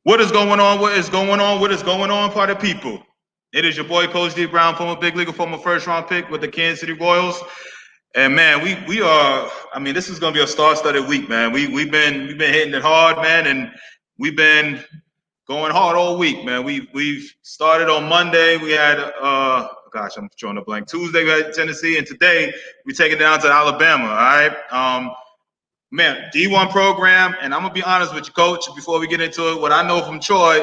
What is going on? What is going on? What is going on, party people? It is your boy, Coach D Brown, former big leaguer, former first-round pick with the Kansas City Royals. And man, we are. I mean, this is going to be a star-studded week, man. We've been hitting it hard, man, and we've been going hard all week, man. We've started on Monday. We had gosh, I'm drawing a blank. Tuesday we had Tennessee, and today we take it down to Alabama. All right. Man, D1 program, and I'm gonna be honest with you, Coach. Before we get into it, what I know from Troy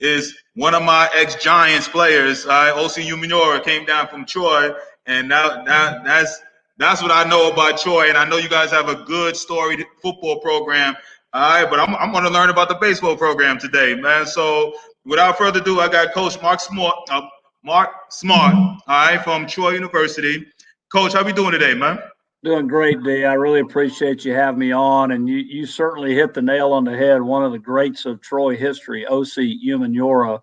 is one of my ex-Giants players, OC Umenyiora, came down from Troy, and that's what I know about Troy. And I know you guys have a good storied football program, all right. But I'm gonna learn about the baseball program today, man. So without further ado, I got Coach Mark Smartt, all right, from Troy University. Coach, how we doing today, man? Doing great, D. I really appreciate you having me on, and you certainly hit the nail on the head. One of the greats of Troy history, OC Umenyiora,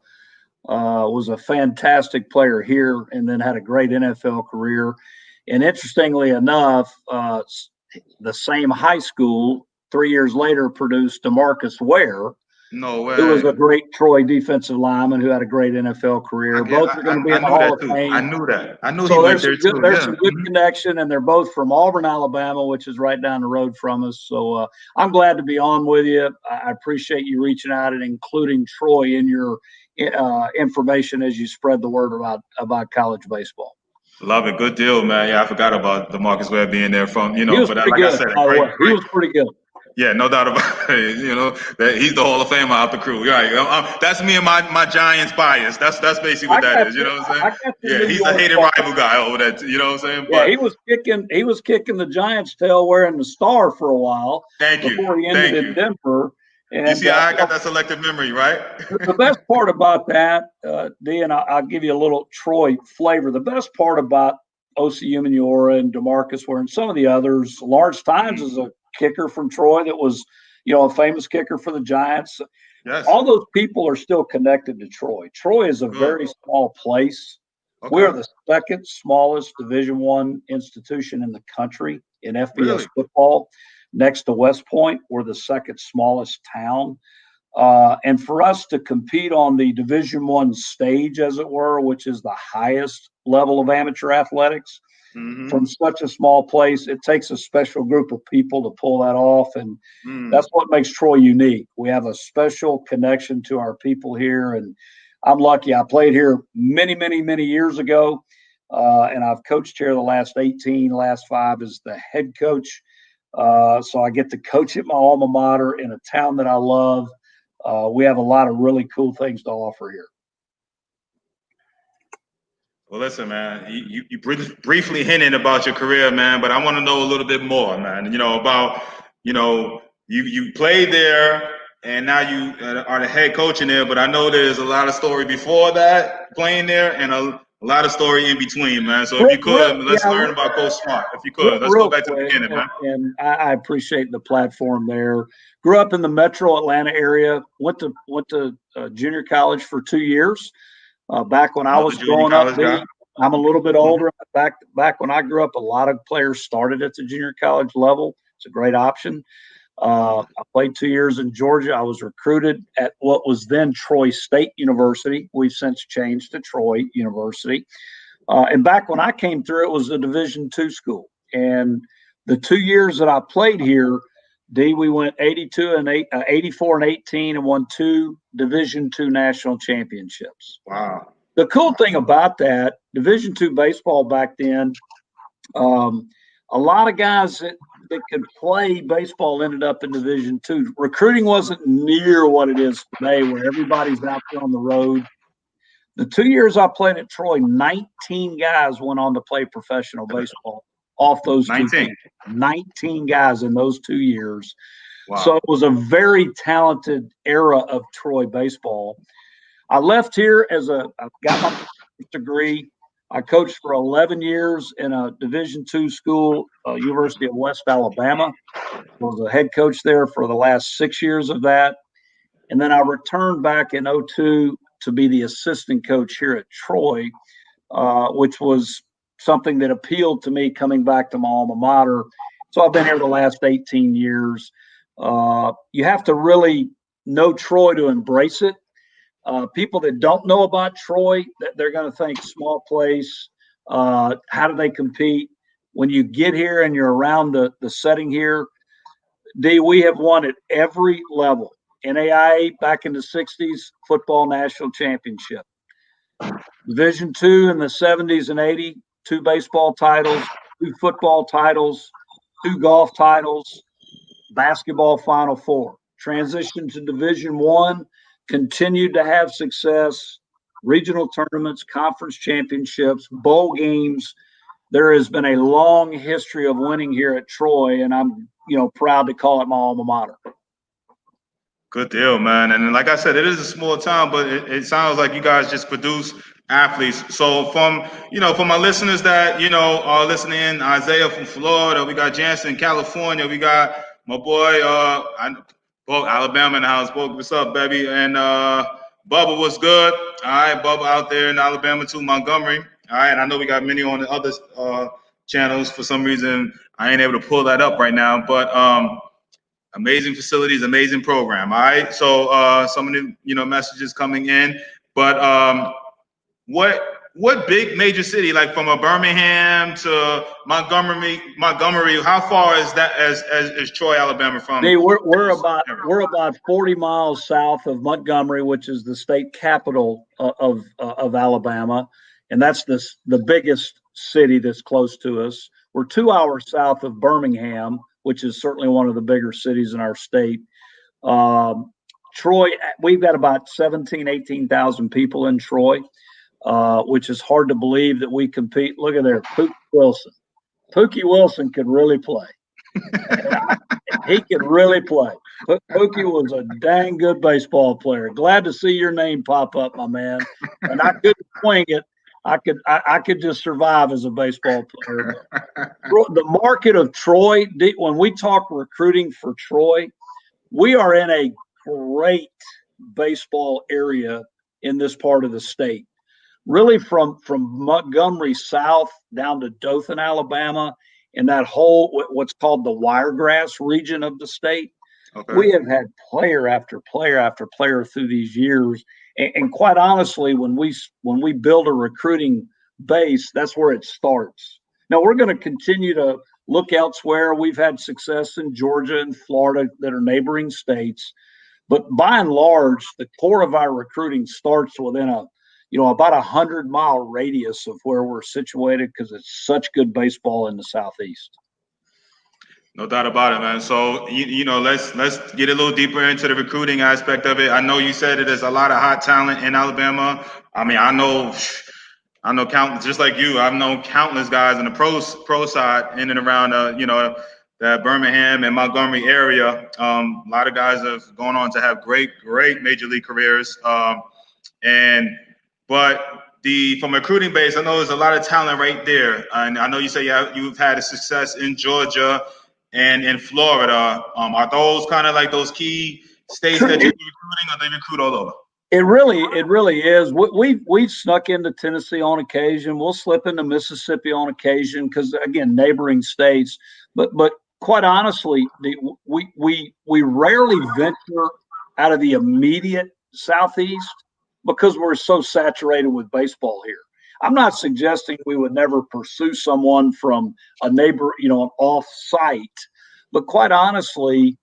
was a fantastic player here and then had a great NFL career. And interestingly enough, the same high school 3 years later produced DeMarcus Ware. No way. Who was a great Troy defensive lineman who had a great NFL career. Both are going to be in the Hall of Fame. I knew that. I knew so he went there too. There's some good connection, and they're both from Auburn, Alabama, which is right down the road from us. So I'm glad to be on with you. I appreciate you reaching out and including Troy in your information as you spread the word about college baseball. Love it. Good deal, man. Yeah, I forgot about DeMarcus Ware being there from, but like good, I said, he was pretty good. Yeah, no doubt about it. That he's the Hall of Famer out the crew. Right. That's me and my Giants bias. That's basically what that is. You know what I'm saying? Yeah, he's a hated rival guy over that. You know what I'm saying? Yeah, he was kicking the Giants' tail wearing the star for a while. Before he ended in Denver. And, you see how I got that selective memory, right? The best part about that, D, and I'll give you a little Troy flavor. The best part about OC Umenyiora and DeMarcus Ware and some of the others, Lawrence Tynes is a kicker from Troy that was, a famous kicker for the Giants. Yes. All those people are still connected to Troy. Troy is a very small place. Okay. We are the second smallest Division I institution in the country in FBS football. Next to West Point, we're the second smallest town. And for us to compete on the Division I stage, as it were, which is the highest level of amateur athletics, from such a small place, it takes a special group of people to pull that off. And that's what makes Troy unique. We have a special connection to our people here. And I'm lucky. I played here many, many, many years ago. And I've coached here the last 5 as the head coach. So I get to coach at my alma mater in a town that I love. We have a lot of really cool things to offer here. Well, listen, man, you briefly hinted about your career, man, but I want to know a little bit more, man, about, you played there and now you are the head coach in there, but I know there's a lot of story before that playing there and a lot of story in between, man. So if you could, let's learn about Coach Smartt. If you could, let's go back to the beginning, man. And I appreciate the platform there. Grew up in the metro Atlanta area, went to junior college for 2 years. Back when I was growing up, I'm a little bit older. Back when I grew up, a lot of players started at the junior college level. It's a great option. I played 2 years in Georgia. I was recruited at what was then Troy State University. We've since changed to Troy University. And back when I came through, it was a Division II school. And the 2 years that I played here, D, we went 84 and 18 and won 2 Division II national championships. Wow. The cool thing about that, Division II baseball back then, a lot of guys that could play baseball ended up in Division II. Recruiting wasn't near what it is today, where everybody's out there on the road. The 2 years I played at Troy, 19 guys went on to play professional baseball off those 19. 19 guys in those 2 years. Wow. So it was a very talented era of Troy baseball. I left here I got my degree. I coached for 11 years in a Division II school, University of West Alabama. I was a head coach there for the last 6 years of that. And then I returned back in 2002 to be the assistant coach here at Troy, which was something that appealed to me coming back to my alma mater. So I've been here the last 18 years. You have to really know Troy to embrace it. People that don't know about Troy, they're going to think small place. How do they compete? When you get here and you're around the setting here, D, we have won at every level. NAIA back in the 60s, football national championship. Division II in the 70s and 80s, 2 baseball titles, 2 football titles, 2 golf titles, basketball Final Four. Transitioned to Division I, continued to have success, regional tournaments, conference championships, bowl games. There has been a long history of winning here at Troy, and I'm proud to call it my alma mater. Good deal, man. And like I said, it is a small town, but it sounds like you guys just produce athletes. So from my listeners that are listening, Isaiah from Florida, we got Jansen in California, we got my boy Alabama in the house. What's up, baby? And Bubba, what's good? All right, Bubba out there in Alabama too, Montgomery. All right, and I know we got many on the other channels. For some reason, I ain't able to pull that up right now, but amazing facilities, amazing program. All right, so some of the messages coming in, but what big major city, like from a Birmingham to Montgomery, how far is that as Troy, Alabama from? Hey, we're about 40 miles south of Montgomery, which is the state capital of Alabama, and that's the biggest city that's close to us. We're 2 hours south of Birmingham, which is certainly one of the bigger cities in our state. Troy, we've got about 18,000 people in Troy, which is hard to believe that we compete. Look at there, Pookie Wilson. Pookie Wilson could really play. He could really play. Pookie was a dang good baseball player. Glad to see your name pop up, my man. And I couldn't swing it. I could just survive as a baseball player. The market of Troy, when we talk recruiting for Troy, we are in a great baseball area in this part of the state. Really from Montgomery south down to Dothan, Alabama, and that whole what's called the Wiregrass region of the state. Okay. We have had player after player after player through these years. And quite honestly, when we build a recruiting base, that's where it starts. Now, we're going to continue to look elsewhere. We've had success in Georgia and Florida that are neighboring states. But by and large, the core of our recruiting starts within about 100-mile radius of where we're situated because it's such good baseball in the Southeast. No doubt about it, man. So let's get a little deeper into the recruiting aspect of it. I know you said that there's a lot of hot talent in Alabama. I mean, I know countless, just like you. I've known countless guys in the pro side in and around the Birmingham and Montgomery area. A lot of guys have gone on to have great major league careers. But from a recruiting base, I know there's a lot of talent right there. And I know you say you've had a success in Georgia and in Florida. Are those kind of like those key states that you're recruiting, or they recruit all over? It really is. We've snuck into Tennessee on occasion. We'll slip into Mississippi on occasion because, again, neighboring states. But quite honestly, we rarely venture out of the immediate Southeast because we're so saturated with baseball here. I'm not suggesting we would never pursue someone from a neighbor, an off-site. But quite honestly,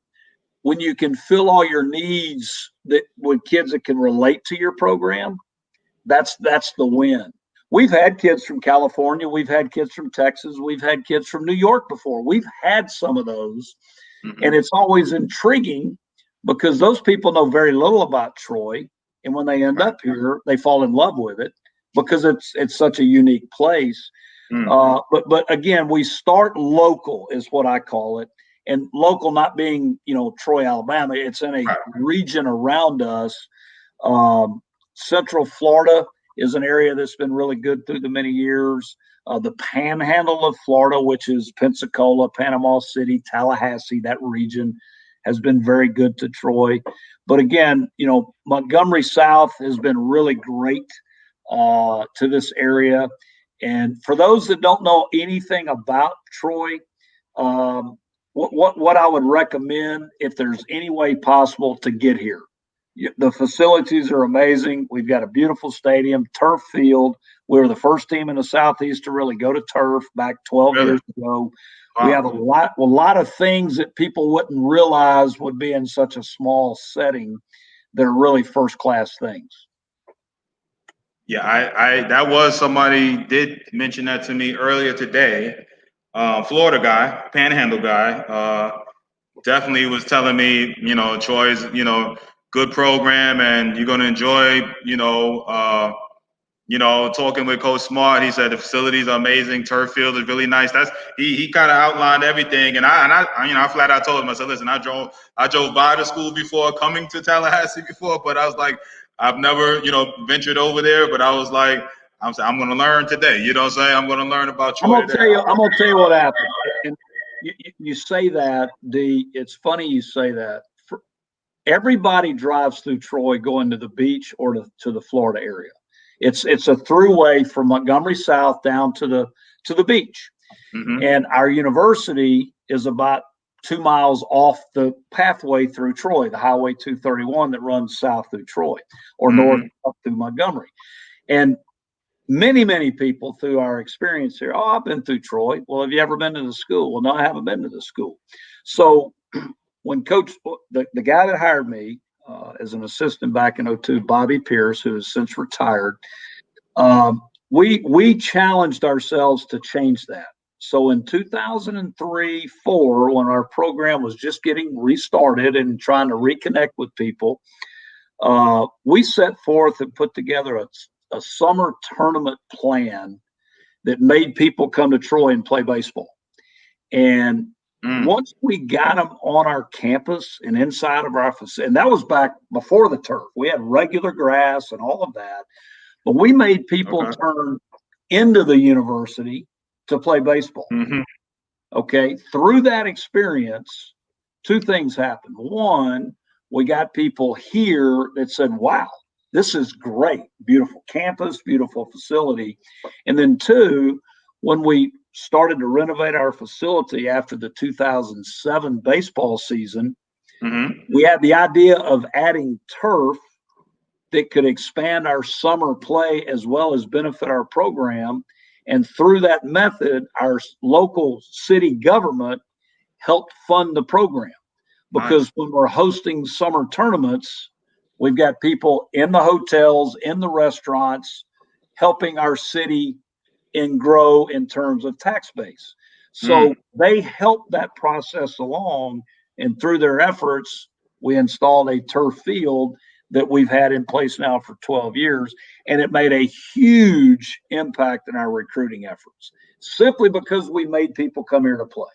when you can fill all your needs with kids that can relate to your program, that's the win. We've had kids from California. We've had kids from Texas. We've had kids from New York before. We've had some of those. Mm-hmm. And it's always intriguing because those people know very little about Troy. And when they end up here, they fall in love with it because it's such a unique place. Mm-hmm. But again, we start local is what I call it. And local not being, Troy, Alabama, it's in a region around us. Central Florida is an area that's been really good through the many years. The panhandle of Florida, which is Pensacola, Panama City, Tallahassee, that region has been very good to Troy. But again, Montgomery South has been really great to this area. And for those that don't know anything about Troy, what I would recommend, if there's any way possible to get here, The facilities are amazing. We've got a beautiful stadium, turf field. We were the first team in the Southeast to really go to turf back 12 Really? years ago. Wow. We have a lot of things that people wouldn't realize would be in such a small setting that are really first class things. Yeah, I that was somebody did mention that to me earlier today. Florida guy, Panhandle guy, definitely was telling me, Troy's, good program, and you're gonna enjoy, talking with Coach Smartt. He said the facilities are amazing. Turf field is really nice. He kind of outlined everything, and I flat out told him, I said, listen, I drove by the school before coming to Tallahassee before, but I was like, I've never ventured over there, but I was like, I'm going to learn today. You know what I'm saying? I'm going to learn about Troy. I'm gonna tell you what happened. And you say that, D. It's funny you say that. Everybody drives through Troy going to the beach or to the Florida area. It's a throughway from Montgomery South down to the beach. Mm-hmm. And our university is about 2 miles off the pathway through Troy, the Highway 231 that runs south through Troy or north up through Montgomery. And many people through our experience here, oh, I've been through Troy. Well, have you ever been to the school? Well, no, I haven't been to the school. So when the guy that hired me as an assistant back in 2002, Bobby Pierce, who has since retired, we challenged ourselves to change that. So in 2003-04, when our program was just getting restarted and trying to reconnect with people, we set forth and put together a summer tournament plan that made people come to Troy and play baseball. And once we got them on our campus and inside of our facility, and that was back before the turf, we had regular grass and all of that, but we made people turn into the university to play baseball. Mm-hmm. Okay. Through that experience, two things happened. One, we got people here that said, wow, this is great. Beautiful campus, beautiful facility. And then two, when we started to renovate our facility after the 2007 baseball season, we had the idea of adding turf that could expand our summer play as well as benefit our program. And through that method, our local city government helped fund the program. Because when we're hosting summer tournaments, we've got people in the hotels, in the restaurants, helping our city and grow in terms of tax base. So they helped that process along, and through their efforts, we installed a turf field that we've had in place now for 12 years, and it made a huge impact in our recruiting efforts, simply because we made people come here to play.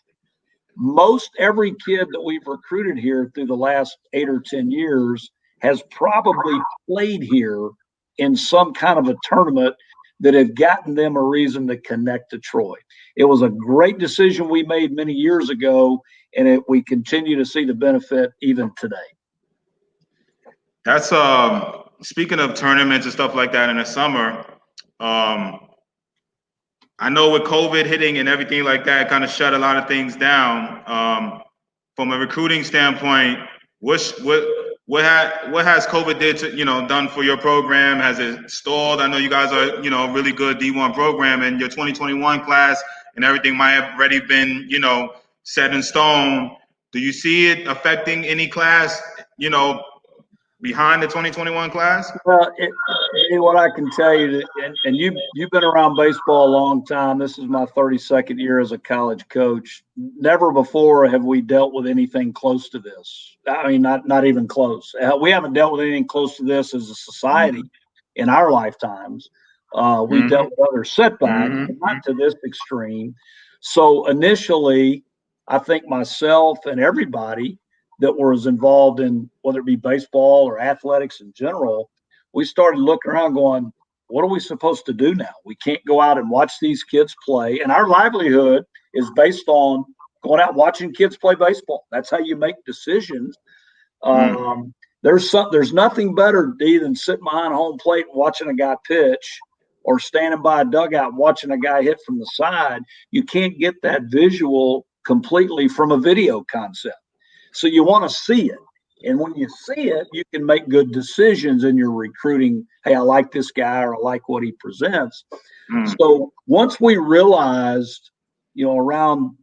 Most every kid that we've recruited here through the last 8 or 10 years has probably played here in some kind of a tournament that have gotten them a reason to connect to Troy. It was a great decision we made many years ago, and we continue to see the benefit even today. That's speaking of tournaments and stuff like that in the summer. I know with COVID hitting and everything like that, kind of shut a lot of things down. From a recruiting standpoint, what has COVID done for your program? Has it stalled? I know you guys are a really good D1 program, and your 2021 class and everything might have already been set in stone. Do you see it affecting any class behind the 2021 class? Well, what I can tell you, and you've been around baseball a long time. This is my 32nd year as a college coach. Never before have we dealt with anything close to this. I mean, not even close. We haven't dealt with anything close to this as a society in our lifetimes. We dealt with other setbacks, but not to this extreme. So initially, I think myself and everybody that was involved in whether it be baseball or athletics in general, we started looking around going, what are we supposed to do now? We can't go out and watch these kids play. And our livelihood is based on going out and watching kids play baseball. That's how you make decisions. There's nothing better, D, than sitting behind home plate and watching a guy pitch, or standing by a dugout and watching a guy hit from the side. You can't get that visual completely from a video concept. So you want to see it. And when you see it, you can make good decisions in your recruiting. Hey, I like this guy, or I like what he presents. So once we realized, around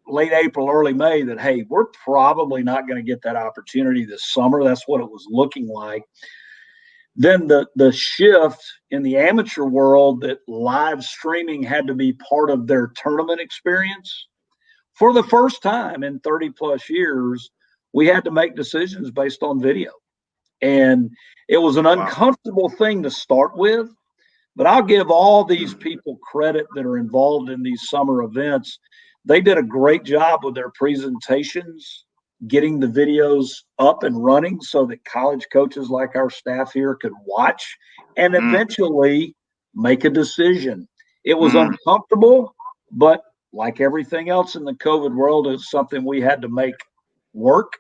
late April, early May, that, hey, we're probably not going to get that opportunity this summer. That's what it was looking like. Then the shift in the amateur world, that live streaming had to be part of their tournament experience. For the first time in 30 plus years, we had to make decisions based on video. And it was an uncomfortable thing to start with, but I'll give all these people credit that are involved in these summer events. They did a great job with their presentations, getting the videos up and running so that college coaches like our staff here could watch and eventually make a decision. It was uncomfortable, but like everything else in the COVID world, it's something we had to make work.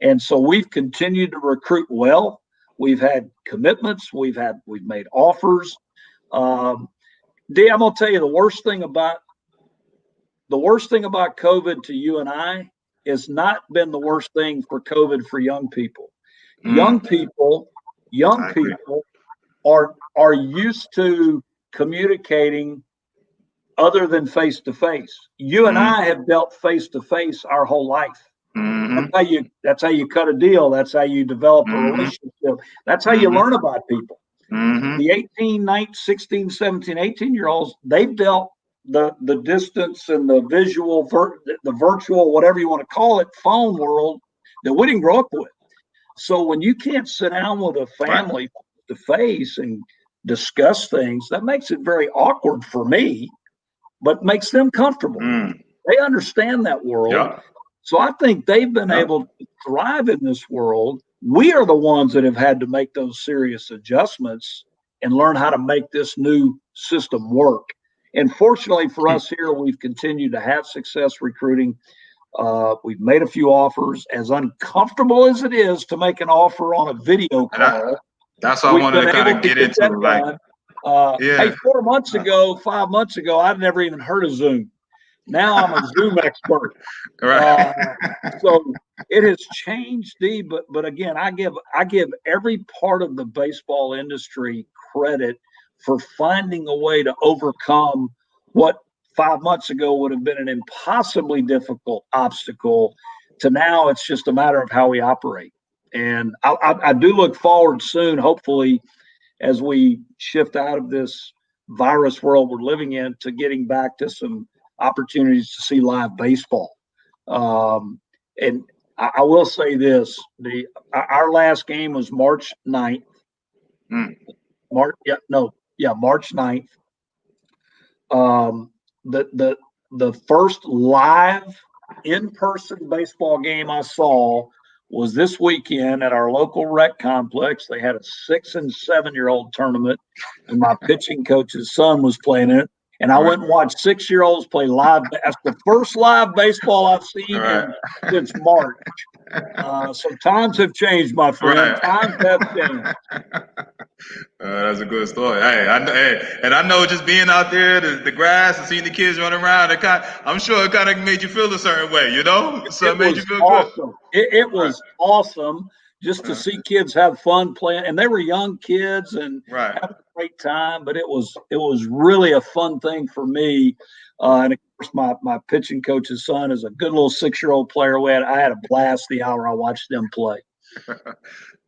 And so we've continued to recruit well. We've had commitments. We've made offers. D, I'm gonna tell you, the worst thing about COVID to you and I has not been the worst thing for COVID for young people. Young people are used to communicating other than face to face. You and I have dealt face to face our whole life. That's how you cut a deal. That's how you develop a relationship. That's how you learn about people. The 18, 19, 16, 17, 18-year-olds, they've dealt the distance and the visual, the virtual, whatever you want to call it, phone world that we didn't grow up with. So when you can't sit down with a family to face and discuss things, that makes it very awkward for me, but makes them comfortable. They understand that world. Yeah. So I think they've been able to thrive in this world. We are the ones that have had to make those serious adjustments and learn how to make this new system work. And fortunately for us here, we've continued to have success recruiting. We've made a few offers. As uncomfortable as it is to make an offer on a video call, that's what I wanted to kind of get into. Hey, 4 months ago, 5 months ago, I'd never even heard of Zoom. Now I'm a Zoom expert. So it has changed, D. But again, I give every part of the baseball industry credit for finding a way to overcome what 5 months ago would have been an impossibly difficult obstacle to now it's just a matter of how we operate. And I do look forward soon, hopefully, as we shift out of this virus world we're living in, to getting back to some opportunities to see live baseball. And I will say this, our last game was March 9th. March 9th. The first live in-person baseball game I saw was this weekend at our local rec complex. They had a 6 and 7-year-old tournament, and my pitching coach's son was playing in it. And I went and watched 6-year-olds play live. That's the first live baseball I've seen since March. So times have changed, my friend. Times have changed. That's a good story. Hey, I know just being out there, the grass, and seeing the kids run around, I'm sure it kind of made you feel a certain way, So it made you feel awesome. Good. It was awesome just to see kids have fun playing, and they were young kids and having a great time. But it was really a fun thing for me. And of course, my pitching coach's son is a good little 6-year-old player. I had a blast the hour I watched them play.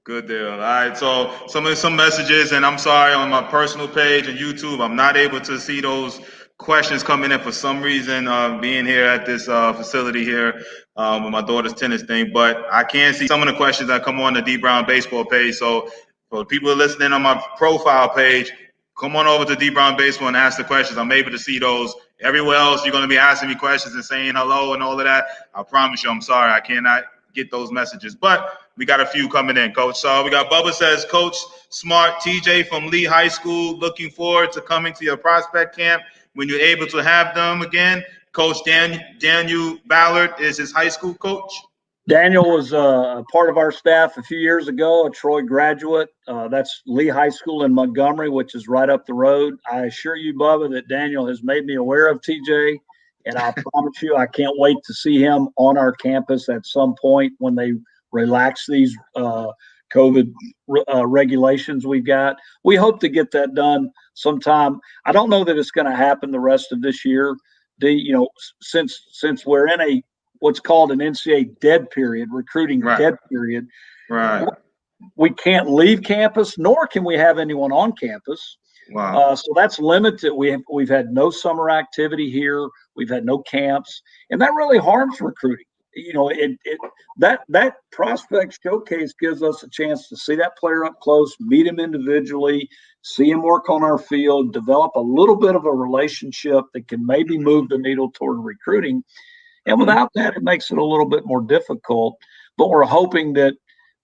Good deal. All right. So some messages, and I'm sorry, on my personal page and YouTube, I'm not able to see those questions coming in for some reason, being here at this facility here with my daughter's tennis thing. But I can see some of the questions that come on the D Brown Baseball page. So for people listening on my profile page, come on over to D Brown Baseball and ask the questions. I'm able to see those. Everywhere else, you're going to be asking me questions and saying hello and all of that. I promise you, I'm sorry, I cannot get those messages. But we got a few coming in, Coach. So we got Bubba says, Coach Smartt, TJ from Lee High School, looking forward to coming to your prospect camp when you're able to have them again. Coach Daniel Ballard is his high school coach. Daniel was a part of our staff a few years ago, a Troy graduate. That's Lee High School in Montgomery, which is right up the road. I assure you, Bubba, that Daniel has made me aware of TJ, and I promise you I can't wait to see him on our campus at some point when they relax these COVID regulations we've got. We hope to get that done sometime. I don't know that it's going to happen the rest of this year. Since we're in a what's called an NCAA dead period, recruiting dead period, we can't leave campus, nor can we have anyone on campus. Wow. So that's limited. We've had no summer activity here. We've had no camps, and that really harms recruiting. That prospect showcase gives us a chance to see that player up close, meet him individually, see him work on our field, develop a little bit of a relationship that can maybe move the needle toward recruiting. And without that, it makes it a little bit more difficult. But we're hoping that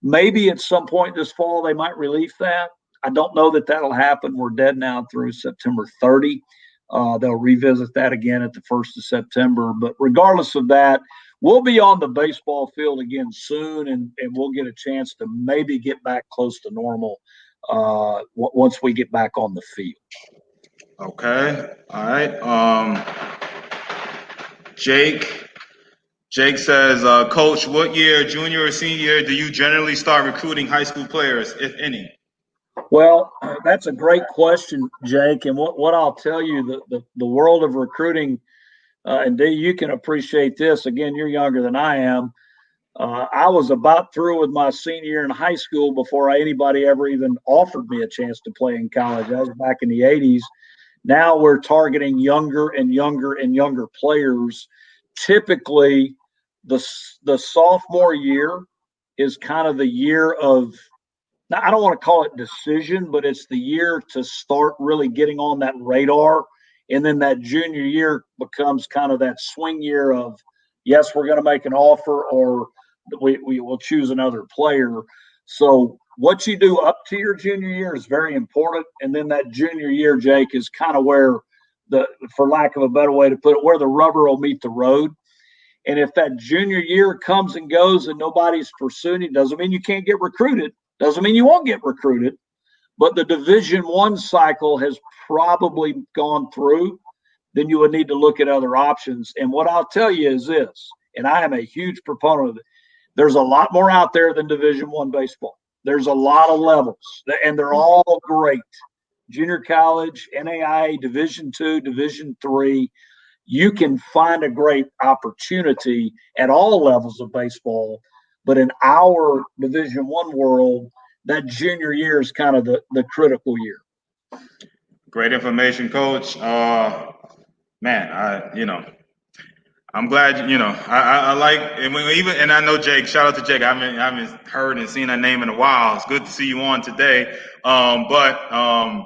maybe at some point this fall they might relieve that. I don't know that that'll happen. We're dead now through September 30. They'll revisit that again at the 1st of September. But regardless of that, we'll be on the baseball field again soon, and we'll get a chance to maybe get back close to normal once we get back on the field. Okay. All right. Jake says, Coach, what year, junior or senior year, do you generally start recruiting high school players, if any? Well, that's a great question, Jake. And what I'll tell you, the world of recruiting, and Dee, you can appreciate this. Again, you're younger than I am. I was about through with my senior year in high school before anybody ever even offered me a chance to play in college. That was back in the 80s. Now we're targeting younger and younger and younger players. Typically, the sophomore year is kind of the year of, now I don't want to call it decision, but it's the year to start really getting on that radar. And then that junior year becomes kind of that swing year of, yes, we're going to make an offer, or we will choose another player. So what you do up to your junior year is very important. And then that junior year, Jake, is kind of where for lack of a better way to put it, where the rubber will meet the road. And if that junior year comes and goes and nobody's pursuing it, doesn't mean you can't get recruited. Doesn't mean you won't get recruited. But the Division I cycle has probably gone through, then you would need to look at other options. And what I'll tell you is this, and I am a huge proponent of it, there's a lot more out there than Division I baseball. There's a lot of levels, and they're all great. Junior college, NAIA, Division II, Division III. You can find a great opportunity at all levels of baseball. But in our Division I world, that junior year is kind of the critical year. Great information, Coach. Man, I'm glad, I like, and I know Jake, shout out to Jake. I haven't heard and seen that name in a while. It's good to see you on today. But a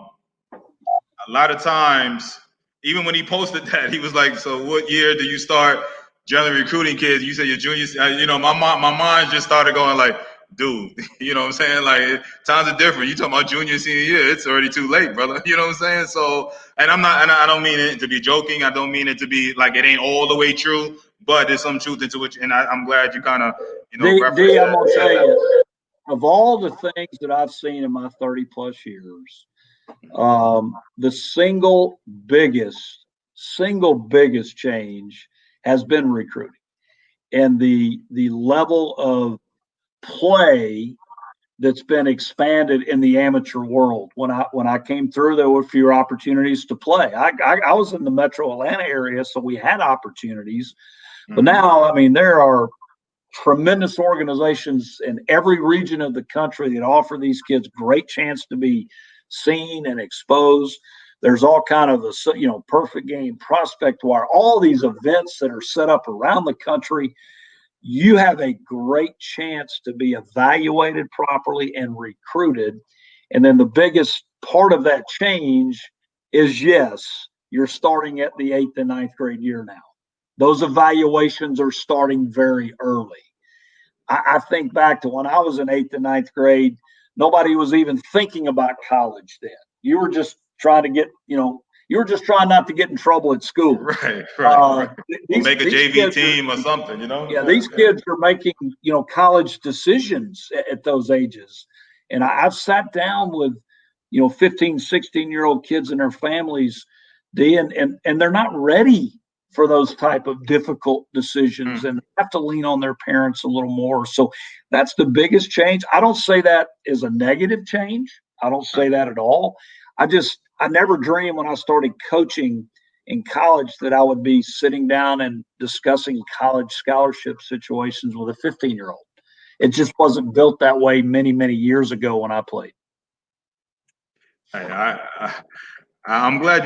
lot of times, even when he posted that, he was like, so what year do you start generally recruiting kids? You said your juniors, my mind just started going like, dude, you know what I'm saying? Like, times are different. You talking about junior, senior year, it's already too late, brother. You know what I'm saying? So, and I don't mean it to be joking. I don't mean it to be like it ain't all the way true, but there's some truth into it. And I'm glad you kind of, referenced D, I'm that. going to tell you, of all the things that I've seen in my 30 plus years, the single biggest change has been recruiting, and the level of play that's been expanded in the amateur world. When I came through, there were fewer opportunities to play. I was in the metro Atlanta area, so we had opportunities. But now, I mean, there are tremendous organizations in every region of the country that offer these kids great chance to be seen and exposed. There's all kind of perfect game, prospect wire, all these events that are set up around the country. You have a great chance to be evaluated properly and recruited. And then the biggest part of that change is, yes, you're starting at the 8th and 9th grade year now. Those evaluations are starting very early. I think back to when I was in 8th and 9th grade, nobody was even thinking about college then. You were just trying to get, you were just trying not to get in trouble at school. Right. Make a JV team or something, Yeah, these kids are making, college decisions at those ages. And I've sat down with, 15, 16-year-old kids and their families, and they're not ready for those type of difficult decisions and have to lean on their parents a little more. So that's the biggest change. I don't say that is a negative change. I don't say that at all. I never dreamed when I started coaching in college that I would be sitting down and discussing college scholarship situations with a 15-year-old. It just wasn't built that way many, many years ago when I played. I'm glad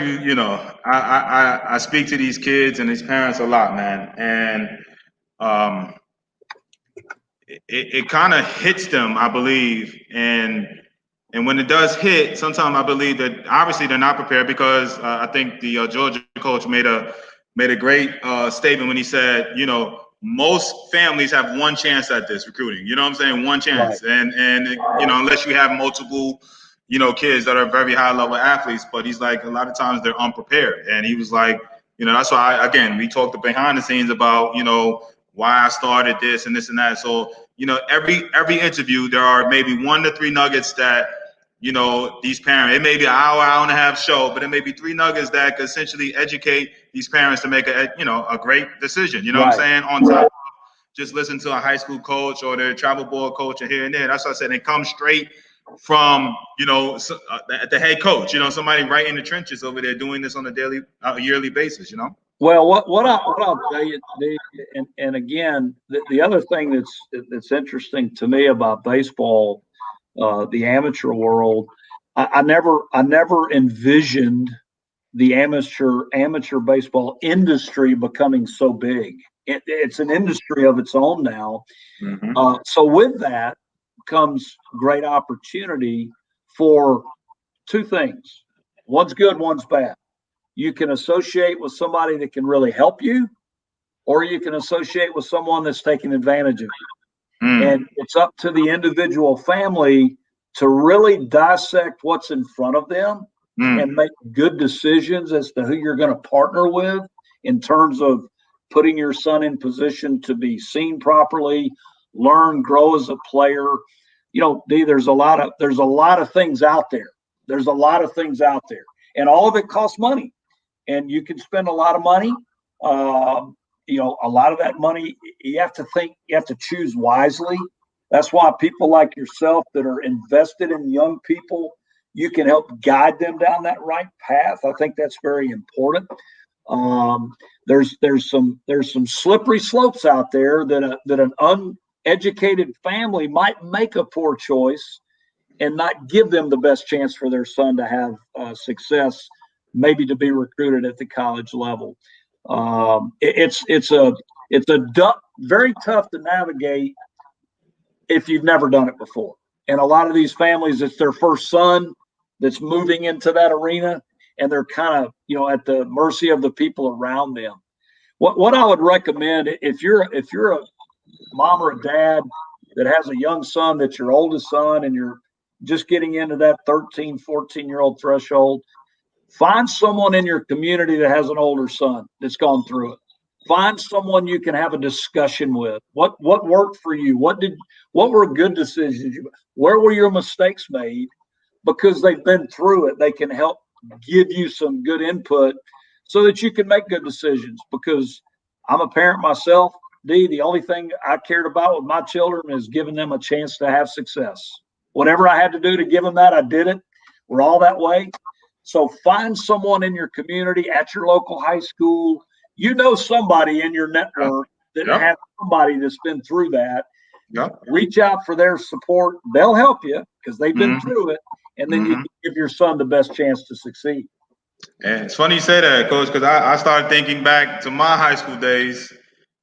I speak to these kids and these parents a lot, man, and it kind of hits them, I believe, and when it does hit, sometimes I believe that obviously they're not prepared because I think the Georgia coach made a great statement when he said, most families have one chance at this recruiting. You know what I'm saying? One chance, right. and unless you have multiple, kids that are very high level athletes. But he's like, a lot of times they're unprepared, and he was like, that's why we talked behind the scenes about why I started this and this and that. So every interview there are maybe 1 to 3 nuggets that these parents, it may be an hour and a half show, but it may be 3 nuggets that could essentially educate these parents to make a great decision. You know what I'm saying? On top of just listen to a high school coach or their travel board coach and here and there. That's what I said. They come straight from, the head coach, somebody right in the trenches over there doing this on a yearly basis, Well, what I'll tell you, Dave, and again, the other thing that's interesting to me about baseball, the amateur world, I never envisioned the amateur baseball industry becoming so big. It's an industry of its own now. Mm-hmm. So with that comes great opportunity for 2 things. One's good, one's bad. You can associate with somebody that can really help you, or you can associate with someone that's taking advantage of you. And it's up to the individual family to really dissect what's in front of them and make good decisions as to who you're going to partner with in terms of putting your son in position to be seen properly, learn, grow as a player. There's a lot of things out there. There's a lot of things out there, and all of it costs money, and you can spend a lot of money. A lot of that money, you have to choose wisely. That's why people like yourself that are invested in young people, you can help guide them down that right path. I think that's very important. There's some slippery slopes out there that an uneducated family might make a poor choice and not give them the best chance for their son to have success, maybe to be recruited at the college level. It's very tough to navigate if you've never done it before. And a lot of these families, it's their first son that's moving into that arena, and they're kind of, at the mercy of the people around them. What I would recommend, if you're a mom or a dad that has a young son that's your oldest son and you're just getting into that 13, 14-year-old threshold, find someone in your community that has an older son that's gone through it. Find someone you can have a discussion with. What worked for you? What were good decisions? Where were your mistakes made? Because they've been through it, they can help give you some good input so that you can make good decisions. Because I'm a parent myself, D. The only thing I cared about with my children is giving them a chance to have success. Whatever I had to do to give them that, I did it. We're all that way. So find someone in your community, at your local high school. Somebody in your network that has somebody that's been through that. Yep. Reach out for their support. They'll help you because they've been through it. And then you can give your son the best chance to succeed. And it's funny you say that, Coach, because I started thinking back to my high school days.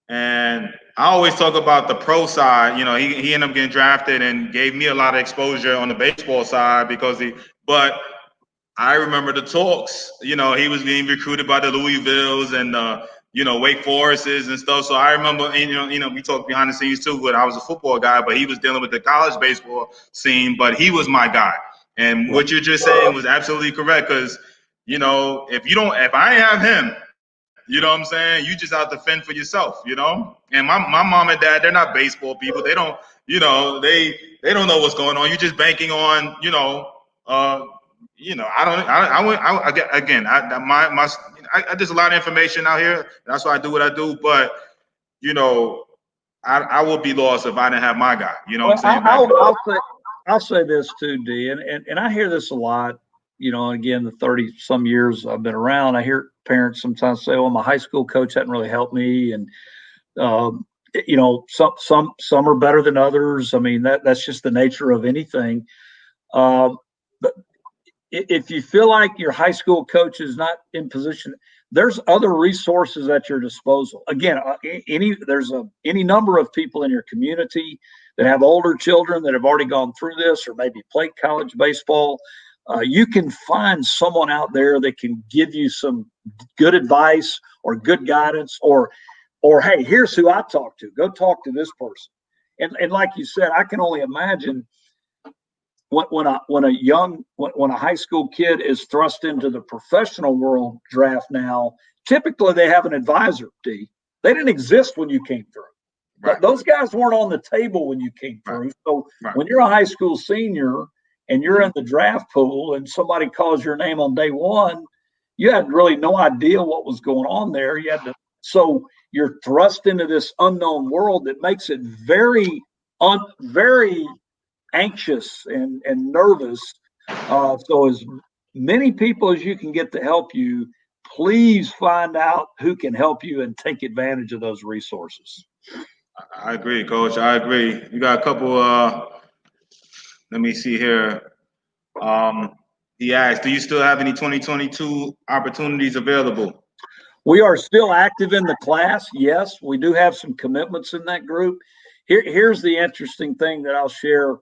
And I always talk about the pro side. He ended up getting drafted and gave me a lot of exposure on the baseball side but I remember the talks. He was being recruited by the Louisvilles and Wake Forests and stuff. So I remember, we talked behind the scenes too. But I was a football guy, but he was dealing with the college baseball scene. But he was my guy. And what you're just saying was absolutely correct. Because if I have him, you know what I'm saying, you just have to fend for yourself. And my mom and dad, they're not baseball people. They don't, they don't know what's going on. You're just banking on, I there's a lot of information out here. That's why I do what I do. But I would be lost if I didn't have my guy. You know what I'm saying? I'll say this too, D, and I hear this a lot. Again, the 30 some years I've been around, I hear parents sometimes say, "Well, my high school coach hadn't really helped me," and some are better than others. I mean, that's just the nature of anything. But if you feel like your high school coach is not in position, there's other resources at your disposal. Again, there's any number of people in your community that have older children that have already gone through this or maybe played college baseball. You can find someone out there that can give you some good advice or good guidance, or hey, here's who I talk to. Go talk to this person. And like you said, I can only imagine when a high school kid is thrust into the professional world draft now. Typically they have an advisor. D. They didn't exist when you came through. Right. Those guys weren't on the table when you came through. Right. So when you're a high school senior and you're in the draft pool and somebody calls your name on day one, you had really no idea what was going on there. So you're thrust into this unknown world that makes it very anxious and nervous. So as many people as you can get to help you, please find out who can help you and take advantage of those resources. I agree, Coach. I agree. You got a couple. Let me see here. He asked, "Do you still have any 2022 opportunities available?" We are still active in the class. Yes, we do have some commitments in that group. Here's the interesting thing that I'll share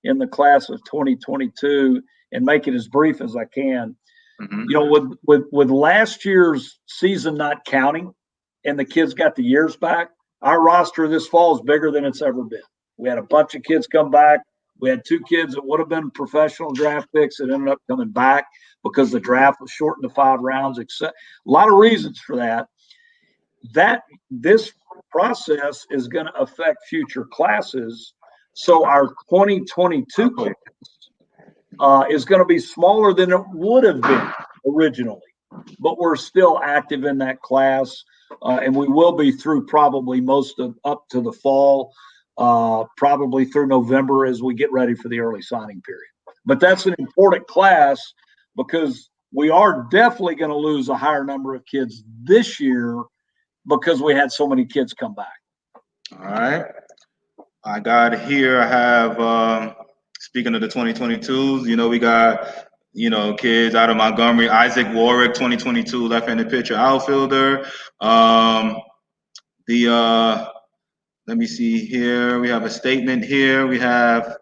in the class of 2022 and make it as brief as I can. Mm-hmm. With last year's season not counting and the kids got the years back, our roster this fall is bigger than it's ever been. We had a bunch of kids come back. We had 2 kids that would have been professional draft picks that ended up coming back because the draft was shortened to 5 rounds. A lot of reasons for that. This process is going to affect future classes. So our 2022 class is going to be smaller than it would have been originally, but we're still active in that class, and we will be through probably most of up to the fall, probably through November as we get ready for the early signing period. But that's an important class because we are definitely going to lose a higher number of kids this year because we had so many kids come back. All right. I got here, I have, speaking of the 2022s, we got, kids out of Montgomery, Isaac Warwick, 2022 left-handed pitcher outfielder. Let me see here. We have a statement here. We have,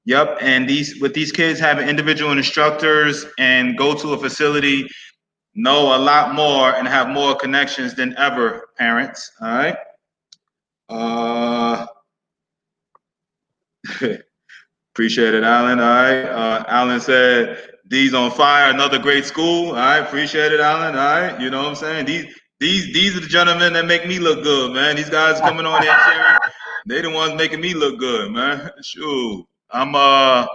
and these kids having individual instructors and go to a facility, know a lot more and have more connections than ever, parents. All right. Appreciate it, Alan. All right. Alan said, "D's on fire, another great school." All right. Appreciate it, Alan. All right. You know what I'm saying? These are the gentlemen that make me look good, man. These guys coming on here sharing, they the ones making me look good, man. Shoot. All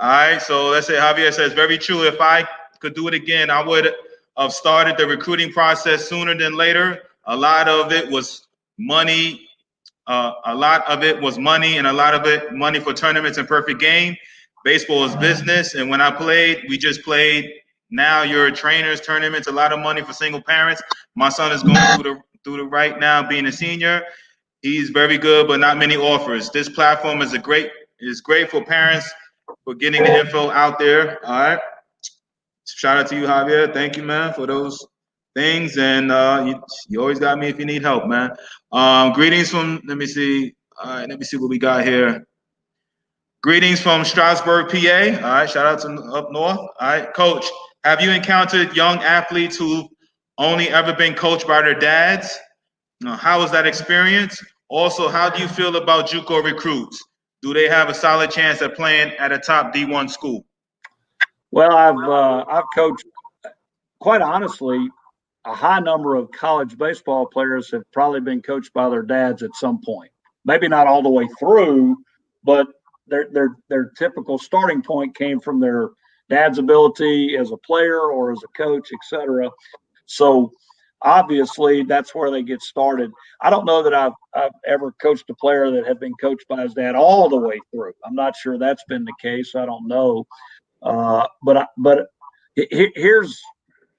right. So let's say Javier says, "Very true. If I could do it again, I would have started the recruiting process sooner than later. A lot of it was money. A lot of it was money, and a lot of it money for tournaments and perfect game. Baseball is business, and when I played, we just played. Now you're trainers, tournaments, a lot of money for single parents. My son is going through the right now, being a senior. He's very good, but not many offers. This platform is great for parents for getting the info out there. All right. Shout out to you, Javier. Thank you, man, for those things. And you always got me if you need help, man. Greetings from, let me see. All right, let me see what we got here. Greetings from Strasburg, PA. All right, shout out to up north. All right, Coach, have you encountered young athletes who've only ever been coached by their dads? How was that experience? Also, how do you feel about JUCO recruits? Do they have a solid chance at playing at a top D1 school? Well, I've coached, quite honestly, a high number of college baseball players have probably been coached by their dads at some point. Maybe not all the way through, but their typical starting point came from their dad's ability as a player or as a coach, etc. So obviously that's where they get started. I don't know that I've ever coached a player that had been coached by his dad all the way through. I'm not sure that's been the case. I don't know. But here's,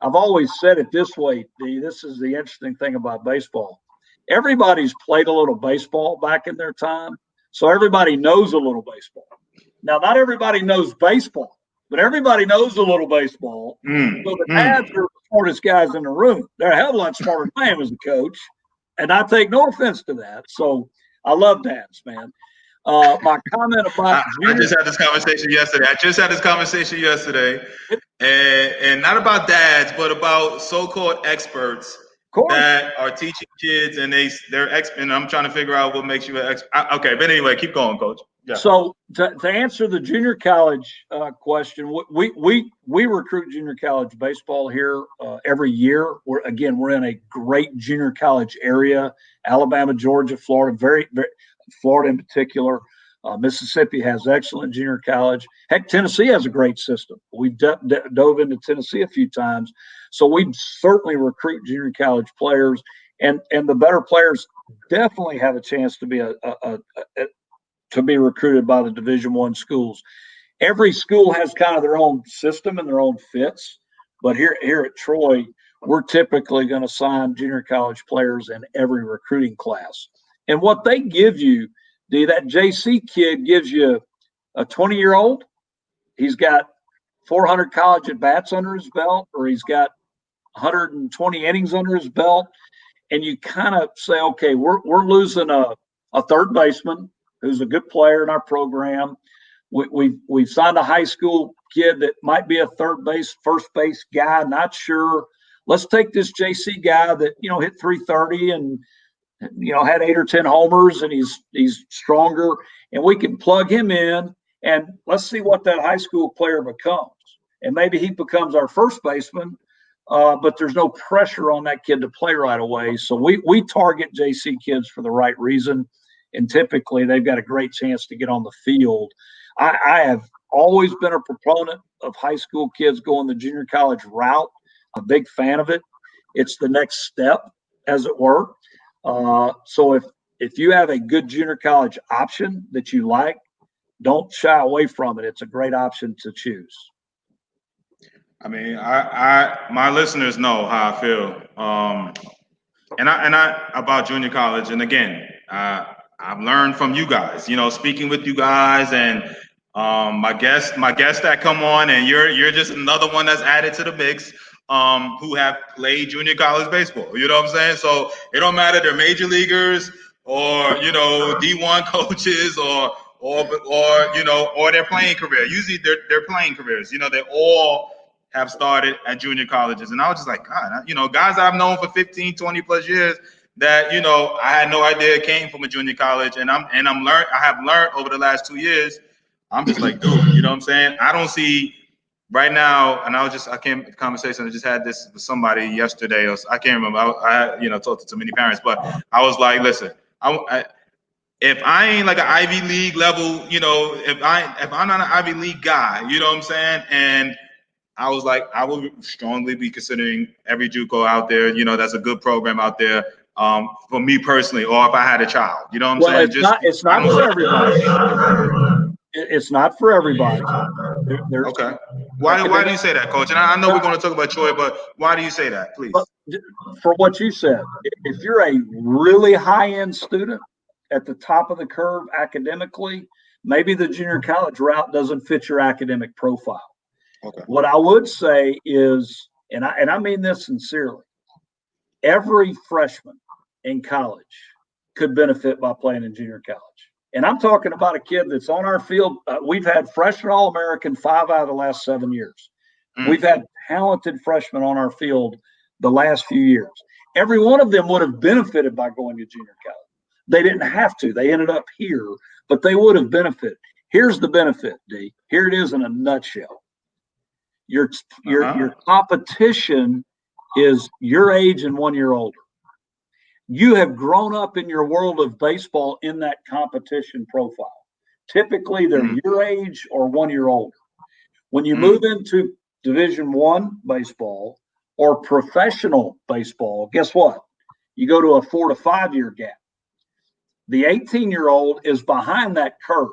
I've always said it this way, D. This is the interesting thing about baseball. Everybody's played a little baseball back in their time, so everybody knows a little baseball. Now, not everybody knows baseball, but everybody knows a little baseball. So the dads are the smartest guys in the room. They're a hell of a lot smarter than I am as a coach, and I take no offense to that. So I love dads, man. My comment about I just had this conversation yesterday. And not about dads, but about so-called experts that are teaching kids, and they're expert. And I'm trying to figure out what makes you an expert. Okay, but anyway, keep going, Coach. Yeah. So to answer the junior college question, we recruit junior college baseball here every year. We're in a great junior college area: Alabama, Georgia, Florida, very Florida in particular. Mississippi has excellent junior college. Heck, Tennessee has a great system. We've dove into Tennessee a few times. So we certainly recruit junior college players, and the better players definitely have a chance to be to be recruited by the Division I schools. Every school has kind of their own system and their own fits, but here at Troy, we're typically going to sign junior college players in every recruiting class. And what they give you, that JC kid gives you a 20-year-old. He's got 400 college at bats under his belt, or he's got 120 innings under his belt. And you kind of say, okay, we're losing a third baseman who's a good player in our program. We've signed a high school kid that might be a first base guy, not sure. Let's take this JC guy that, hit 330 and had 8 or 10 homers, and he's stronger, and we can plug him in, and let's see what that high school player becomes. And maybe he becomes our first baseman, but there's no pressure on that kid to play right away. So we target JC kids for the right reason, and typically they've got a great chance to get on the field. I have always been a proponent of high school kids going the junior college route. I'm a big fan of it. It's the next step, as it were. So if you have a good junior college option that you like, don't shy away from it. It's a great option to choose. I mean, my listeners know how I feel, and I about junior college. And again, I've learned from you guys. Speaking with you guys, and my guests that come on, and you're just another one that's added to the mix. Who have played junior college baseball. You know what I'm saying? So it don't matter they're major leaguers or D1 coaches or their playing career. Usually they're playing careers. They all have started at junior colleges. And I was just like, God, guys I've known for 15, 20 plus years that I had no idea came from a junior college, and I have learned over the last 2 years. I'm just like, dude, you know what I'm saying? I don't see right now, and I came to the conversation. I just had this with somebody yesterday. I can't remember. I talked to too many parents, but I was like, listen, if I ain't like an Ivy League level, if I'm not an Ivy League guy, you know what I'm saying? And I was like, I would strongly be considering every JUCO out there. That's a good program out there. For me personally, or if I had a child, you know what I'm saying? It's not for everybody. It's not for everybody. Okay. Why do you say that, Coach? And I know we're going to talk about Troy, but why do you say that, please? For what you said, if you're a really high-end student at the top of the curve academically, maybe the junior college route doesn't fit your academic profile. Okay. What I would say is, and I mean this sincerely, every freshman in college could benefit by playing in junior college. And I'm talking about a kid that's on our field. We've had freshman All-American 5 out of the last 7 years. We've had talented freshmen on our field the last few years. Every one of them would have benefited by going to junior college. They didn't have to. They ended up here, but they would have benefited. Here's the benefit, D. Here it is in a nutshell. Your competition is your age and 1 year older. You have grown up in your world of baseball in that competition profile. Typically, they're your age or 1 year older. When you move into Division I baseball or professional baseball, guess what? You go to a 4 to 5 year gap. The 18-year-old is behind that curve.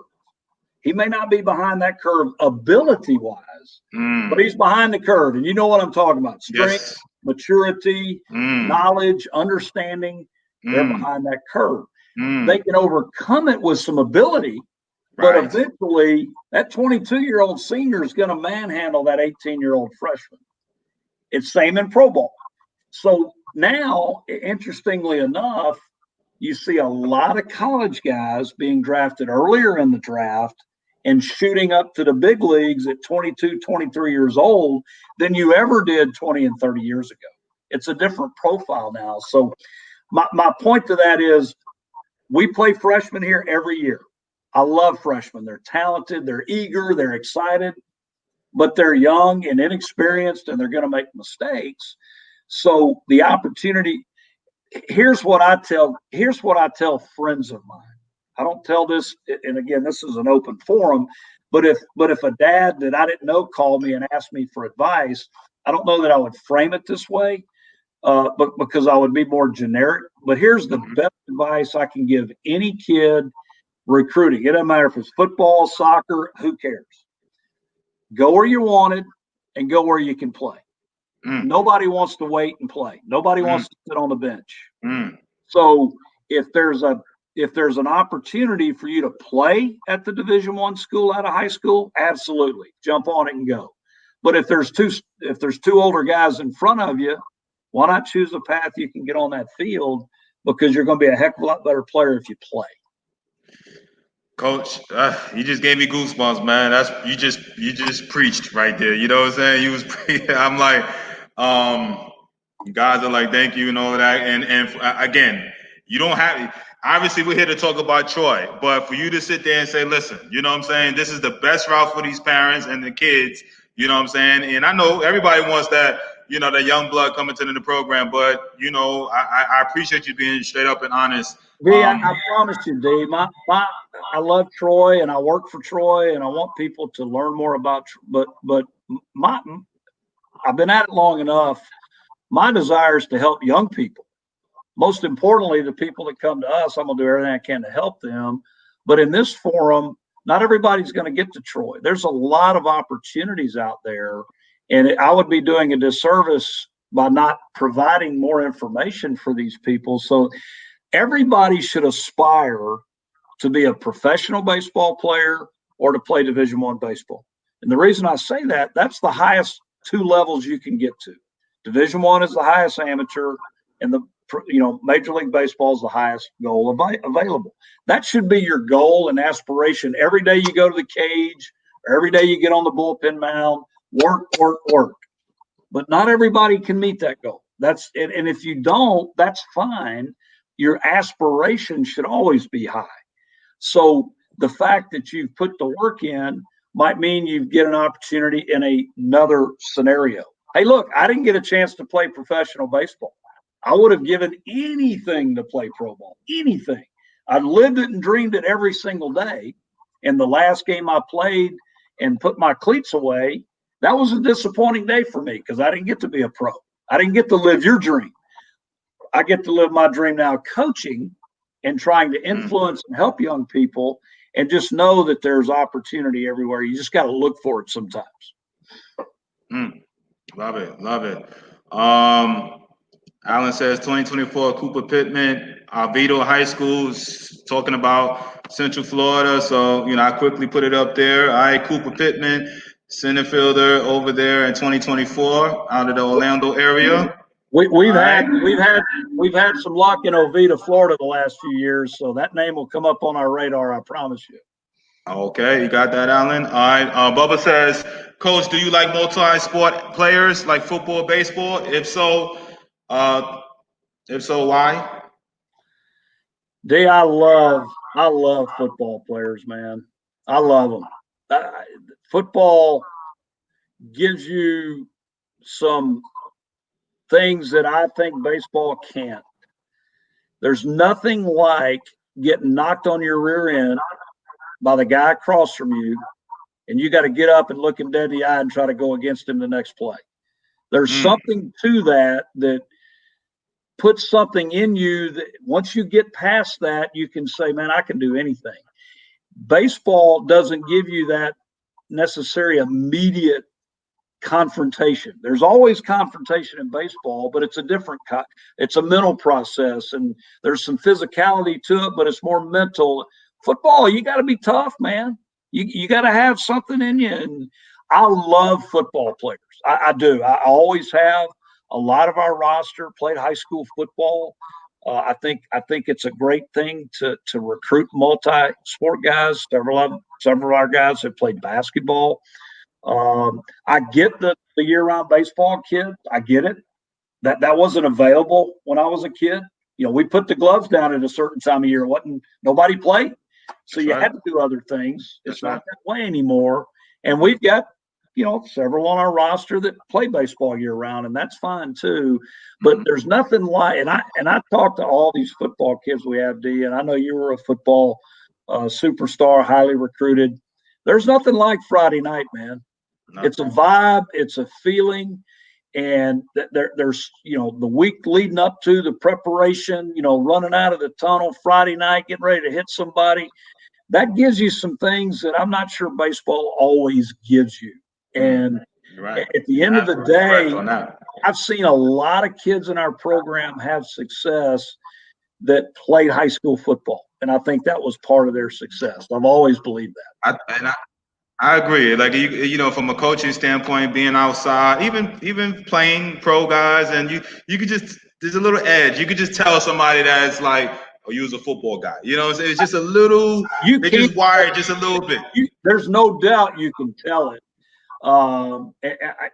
He may not be behind that curve ability-wise, but he's behind the curve. And you know what I'm talking about. Strength, maturity, knowledge, understanding. They're behind that curve. They can overcome it with some ability, but eventually that 22-year-old senior is going to manhandle that 18-year-old freshman. It's same in pro ball. So now, interestingly enough, you see a lot of college guys being drafted earlier in the draft and shooting up to the big leagues at 22, 23 years old than you ever did 20 and 30 years ago. It's a different profile now. So my point to that is we play freshmen here every year. I love freshmen. They're talented, they're eager, they're excited, but they're young and inexperienced and they're going to make mistakes. So the opportunity, here's what I tell friends of mine. I don't tell this, and again, this is an open forum, but if a dad that I didn't know called me and asked me for advice, I don't know that I would frame it this way, but because I would be more generic. But here's the best advice I can give any kid recruiting. It doesn't matter if it's football, soccer, who cares? Go where you're wanted and go where you can play. Nobody wants to wait and play. Nobody wants to sit on the bench. So if there's an opportunity for you to play at the Division I school out of high school, absolutely jump on it and go. But if there's two older guys in front of you, why not choose a path you can get on that field, because you're going to be a heck of a lot better player if you play. Coach, you just gave me goosebumps, man. You just preached right there. You know what I'm saying? I'm like, you guys are like, thank you and all of that. And again, you don't have. Obviously, we're here to talk about Troy, but for you to sit there and say, listen, you know what I'm saying? This is the best route for these parents and the kids. You know what I'm saying? And I know everybody wants that, the young blood coming to the program, but I appreciate you being straight up and honest. D, I promise you, D, I love Troy and I work for Troy and I want people to learn more about, but I've been at it long enough. My desire is to help young people. Most importantly, the people that come to us, I'm going to do everything I can to help them. But in this forum, not everybody's going to get to Troy. There's a lot of opportunities out there, and I would be doing a disservice by not providing more information for these people. So everybody should aspire to be a professional baseball player or to play Division I baseball. And the reason I say that, that's the highest two levels you can get to. Division I is the highest amateur, and the Major League Baseball is the highest goal available. That should be your goal and aspiration. Every day you go to the cage, or every day you get on the bullpen mound, work. But not everybody can meet that goal. And if you don't, that's fine. Your aspiration should always be high. So the fact that you've put the work in might mean you get an opportunity in another scenario. Hey, look, I didn't get a chance to play professional baseball. I would have given anything to play pro ball, anything. I lived it and dreamed it every single day. And the last game I played and put my cleats away, that was a disappointing day for me because I didn't get to be a pro. I didn't get to live your dream. I get to live my dream now, coaching and trying to influence and help young people, and just know that there's opportunity everywhere. You just got to look for it sometimes. Love it. Alan says 2024 Cooper Pittman, Vito High School is talking about Central Florida. So, I quickly put it up there. All right, Cooper Pittman, center fielder over there in 2024 out of the Orlando area. We've had some luck in Oviedo, Florida the last few years, so that name will come up on our radar, I promise you. Okay, you got that, Alan. All right. Bubba says, Coach, do you like multi-sport players like football, baseball? If so, why? D, I love football players, man. I love them. Football gives you some things that I think baseball can't. There's nothing like getting knocked on your rear end by the guy across from you and you got to get up and look him dead in the eye and try to go against him the next play. There's something to that puts something in you that once you get past that, you can say, man, I can do anything. Baseball doesn't give you that necessary immediate confrontation. There's always confrontation in baseball, but it's a different it's a mental process, and there's some physicality to it, but it's more mental. Football, you got to be tough, man. You got to have something in you. And I love football players. I do. I always have. A lot of our roster played high school football. I think it's a great thing to recruit multi-sport guys. Several of our guys have played basketball. I get the year-round baseball kid. I get it. That wasn't available when I was a kid. You know, we put the gloves down at a certain time of year. Nobody played, so you had to do other things. It's not that way anymore. And we've got, you know, several on our roster that play baseball year-round, and that's fine too. But there's nothing like, and I talk to all these football kids we have, D, and I know you were a football superstar, highly recruited. There's nothing like Friday night, man. It's a vibe, it's a feeling, and there's, you know, the week leading up to the preparation, you know, running out of the tunnel Friday night, getting ready to hit somebody. That gives you some things that I'm not sure baseball always gives you. And at the end of the day, I've seen a lot of kids in our program have success that played high school football, and I think that was part of their success. I've always believed that. I agree. Like you know, from a coaching standpoint, being outside, even playing pro guys, and you could just, there's a little edge. You could just tell somebody that's like, oh, you was a football guy. You know, it's just a little. They just wired just a little bit. There's no doubt you can tell it.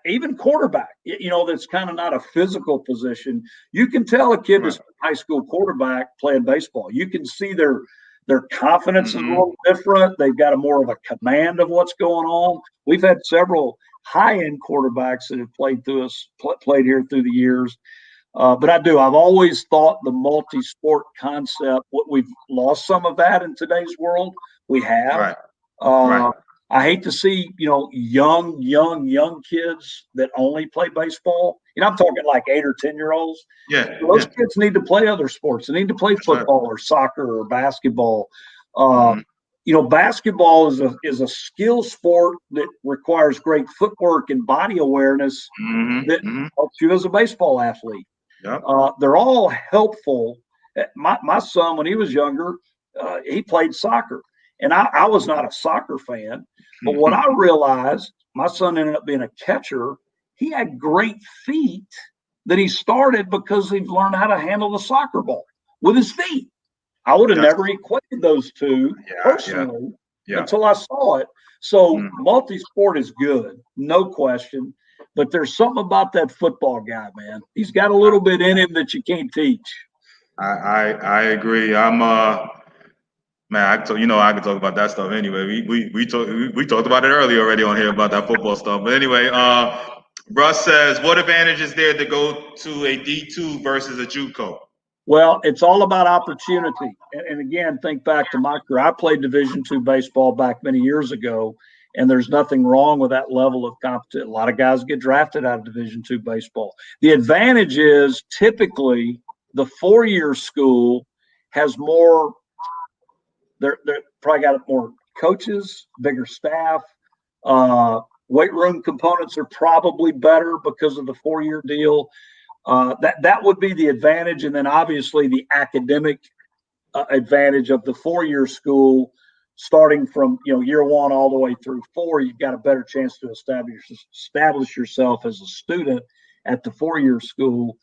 Even quarterback, you know, that's kind of not a physical position. You can tell a kid that's a high school quarterback playing baseball. You can see their confidence is a little different. They've got a more of a command of what's going on. We've had several high-end quarterbacks that have played here through the years. But I've always thought the multi-sport concept, we've lost some of that in today's world. We have. I hate to see, you know, young kids that only play baseball. You know, I'm talking like 8 or 10-year-olds. Those kids need to play other sports. They need to play football or soccer or basketball. You know, basketball is a skill sport that requires great footwork and body awareness that helps you as a baseball athlete. They're all helpful. My son, when he was younger, he played soccer. And I was not a soccer fan, but what I realized, my son ended up being a catcher. He had great feet that he started because he learned how to handle the soccer ball with his feet. I would have never equated those two personally until I saw it. So multi-sport is good, no question. But there's something about that football guy, man. He's got a little bit in him that you can't teach. I agree. Man, I can talk about that stuff anyway. We talked about it earlier already on here about that football stuff. But anyway, Russ says, what advantage is there to go to a D2 versus a JUCO? Well, it's all about opportunity. And again, think back to my career. I played Division II baseball back many years ago, and there's nothing wrong with that level of competition. A lot of guys get drafted out of Division II baseball. The advantage is typically the four-year school has more. They're probably got more coaches, bigger staff. Weight room components are probably better because of the four-year deal. That would be the advantage, and then obviously the academic advantage of the four-year school, starting from year one all the way through four. You've got a better chance to establish yourself as a student at the four-year school.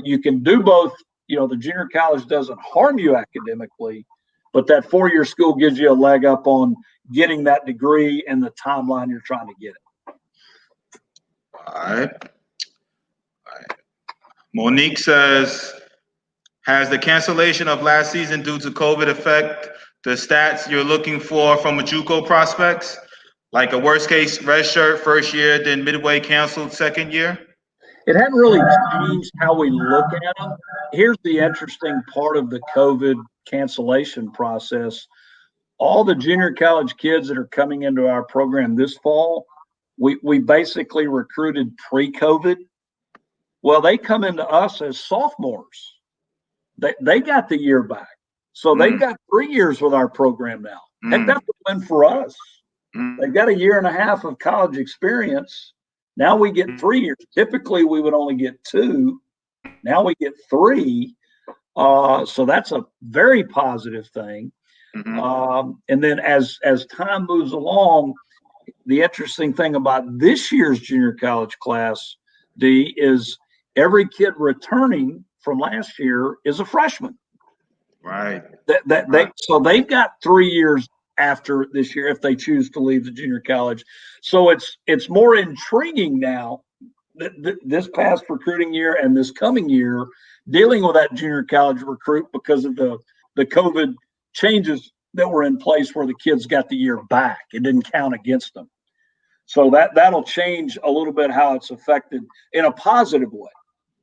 You can do both. The junior college doesn't harm you academically, but that four-year school gives you a leg up on getting that degree and the timeline you're trying to get it. All right. Monique says, has the cancellation of last season due to COVID affect the stats you're looking for from a JUCO prospects? Like a worst case red shirt first year, then midway canceled second year? It hadn't really changed how we look at them. Here's the interesting part of the COVID cancellation process. all the junior college kids that are coming into our program this fall, we basically recruited pre-COVID. Well, they come into us as sophomores. They got the year back. So they've got 3 years with our program now. Heck, that's a win for us. They've got a year and a half of college experience. Now we get 3 years. Typically, we would only get 2. Now we get 3. So that's a very positive thing. And then as time moves along, the interesting thing about this year's junior college class, D, is every kid returning from last year is a freshman. Right. So they've got 3 years after this year if they choose to leave the junior college. So it's more intriguing now this past recruiting year and this coming year dealing with that junior college recruit because of the COVID changes that were in place where the kids got the year back. It didn't count against them. So that'll change a little bit how it's affected in a positive way,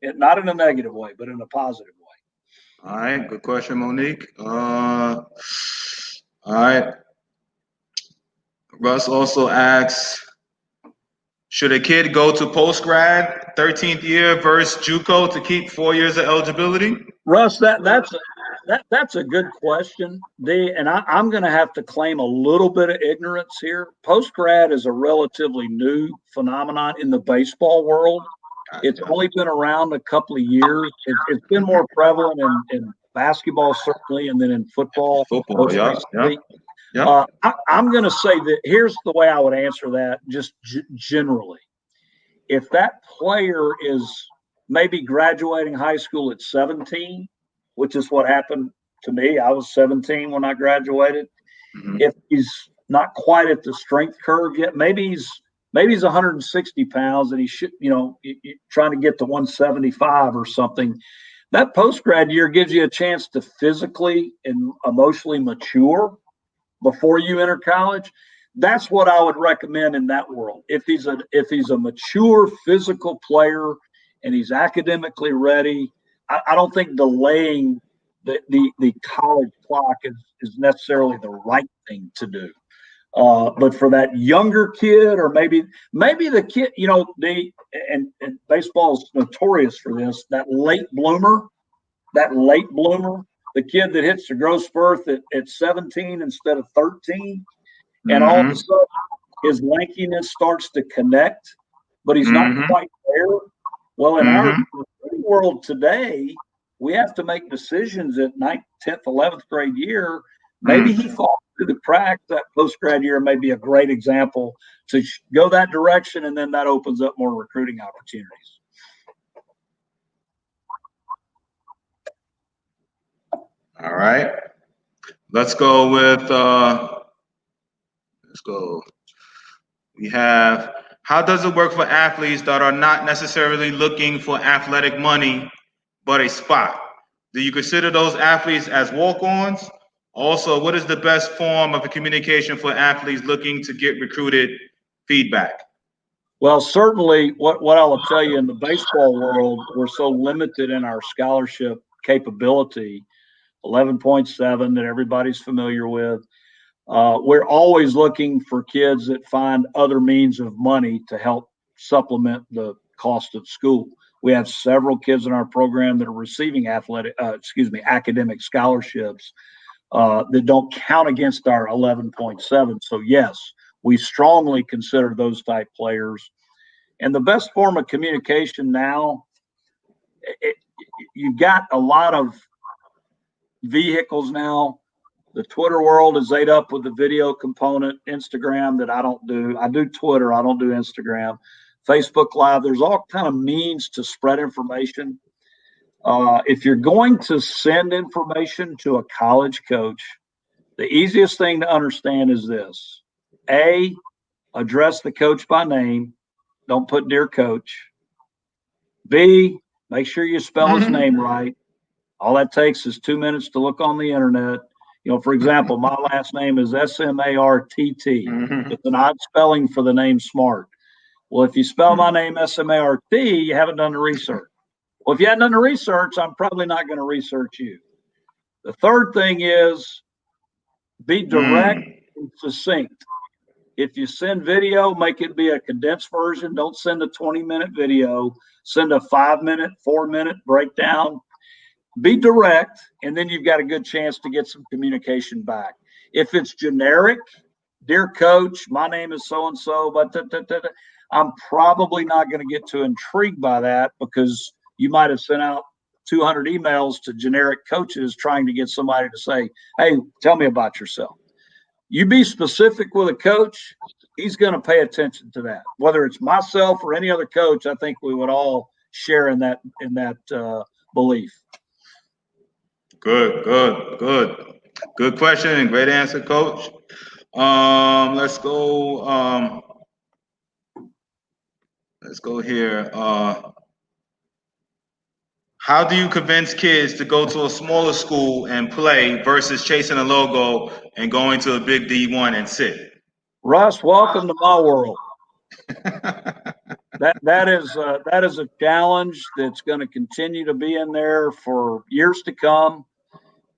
not in a negative way, but in a positive way. All right, good question, Monique. All right. Russ also asks, should a kid go to post-grad 13th year versus JUCO to keep 4 years of eligibility? Russ, that's a good question, D, and I'm going to have to claim a little bit of ignorance here. Post-grad is a relatively new phenomenon in the baseball world. It's only been around a couple of years. It's been more prevalent in basketball, certainly, and then in football. Yeah. I'm going to say that here's the way I would answer that, just generally. If that player is maybe graduating high school at 17, which is what happened to me. I was 17 when I graduated. If he's not quite at the strength curve yet, maybe he's 160 pounds and he should, trying to get to 175 or something. That post-grad year gives you a chance to physically and emotionally mature before you enter college. That's what I would recommend in that world. If he's a mature physical player and he's academically ready, I don't think delaying the college clock is necessarily the right thing to do. But for that younger kid, or maybe the kid, and baseball is notorious for this, that late bloomer, the kid that hits the growth spurt at 17 instead of 13, and all of a sudden his lankiness starts to connect, but he's not quite there. Well, in our world today, we have to make decisions at 9th, 10th, 11th grade year. Maybe he falls through the cracks. That post-grad year may be a great example to go that direction, and then that opens up more recruiting opportunities. All right. Let's go with, we have, how does it work for athletes that are not necessarily looking for athletic money, but a spot? Do you consider those athletes as walk-ons? Also, what is the best form of communication for athletes looking to get recruited feedback? Well, certainly what I will tell you, in the baseball world, we're so limited in our scholarship capability, 11.7 that everybody's familiar with. We're always looking for kids that find other means of money to help supplement the cost of school. We have several kids in our program that are receiving academic scholarships that don't count against our 11.7. So yes, we strongly consider those type players. And the best form of communication now, you've got a lot of vehicles now. The Twitter world is ate up with the video component. Instagram, that I don't do. I do Twitter. I don't do Instagram. Facebook Live. There's all kind of means to spread information. If you're going to send information to a college coach, the easiest thing to understand is this. A, address the coach by name. Don't put dear coach. B, make sure you spell his name right. All that takes is 2 minutes to look on the internet. For example, my last name is Smartt. It's an odd spelling for the name Smartt. Well, if you spell my name Smartt, you haven't done the research. Well, if you hadn't done the research, I'm probably not going to research you. The third thing is, Be direct and succinct. If you send video, make it be a condensed version. Don't send a 20-minute video. Send a 5-minute, 4-minute breakdown. Be direct, and then you've got a good chance to get some communication back. If it's generic, dear coach, my name is so-and-so, but I'm probably not going to get too intrigued by that because you might have sent out 200 emails to generic coaches trying to get somebody to say, hey, tell me about yourself. You be specific with a coach, he's going to pay attention to that. Whether it's myself or any other coach, I think we would all share in that belief. Good question and great answer, Coach. Let's go. Let's go here. How do you convince kids to go to a smaller school and play versus chasing a logo and going to a big D1 and sit? Russ, welcome to my world. That is a challenge that's going to continue to be in there for years to come.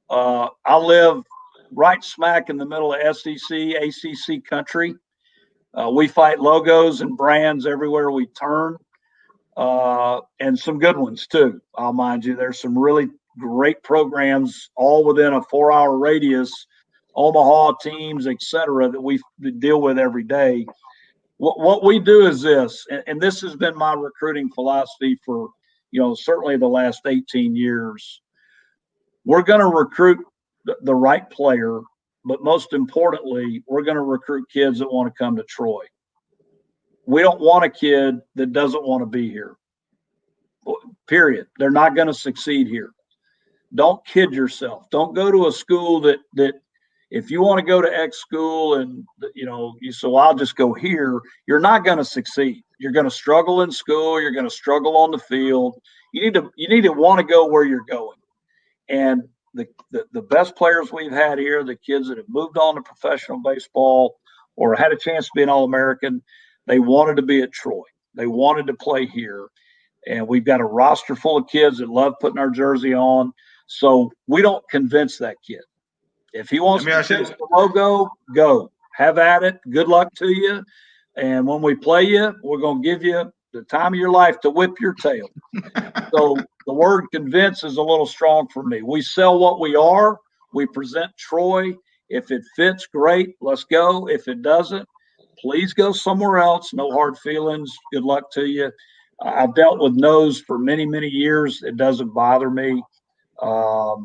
I live right smack in the middle of SEC, ACC country. We fight logos and brands everywhere we turn, and some good ones too. I'll mind you, there's some really great programs all within a 4-hour radius, Omaha teams, etc., that we deal with every day. What we do is this, and this has been my recruiting philosophy for, certainly the last 18 years. We're going to recruit the right player, but most importantly, we're going to recruit kids that want to come to Troy. We don't want a kid that doesn't want to be here. Period. They're not going to succeed here. Don't kid yourself. Don't go to a school that if you want to go to X school and you say, well, I'll just go here, you're not going to succeed. You're going to struggle in school. You're going to struggle on the field. You need to want to go where you're going. And the best players we've had here, the kids that have moved on to professional baseball or had a chance to be an All-American, they wanted to be at Troy. They wanted to play here. And we've got a roster full of kids that love putting our jersey on. So we don't convince that kid. If he wants to chase the logo, go. Have at it. Good luck to you. And when we play you, we're going to give you the time of your life to whip your tail. So the word convince is a little strong for me. We sell what we are. We present Troy. If it fits, great. Let's go. If it doesn't, please go somewhere else. No hard feelings. Good luck to you. I've dealt with no's for many, many years. It doesn't bother me.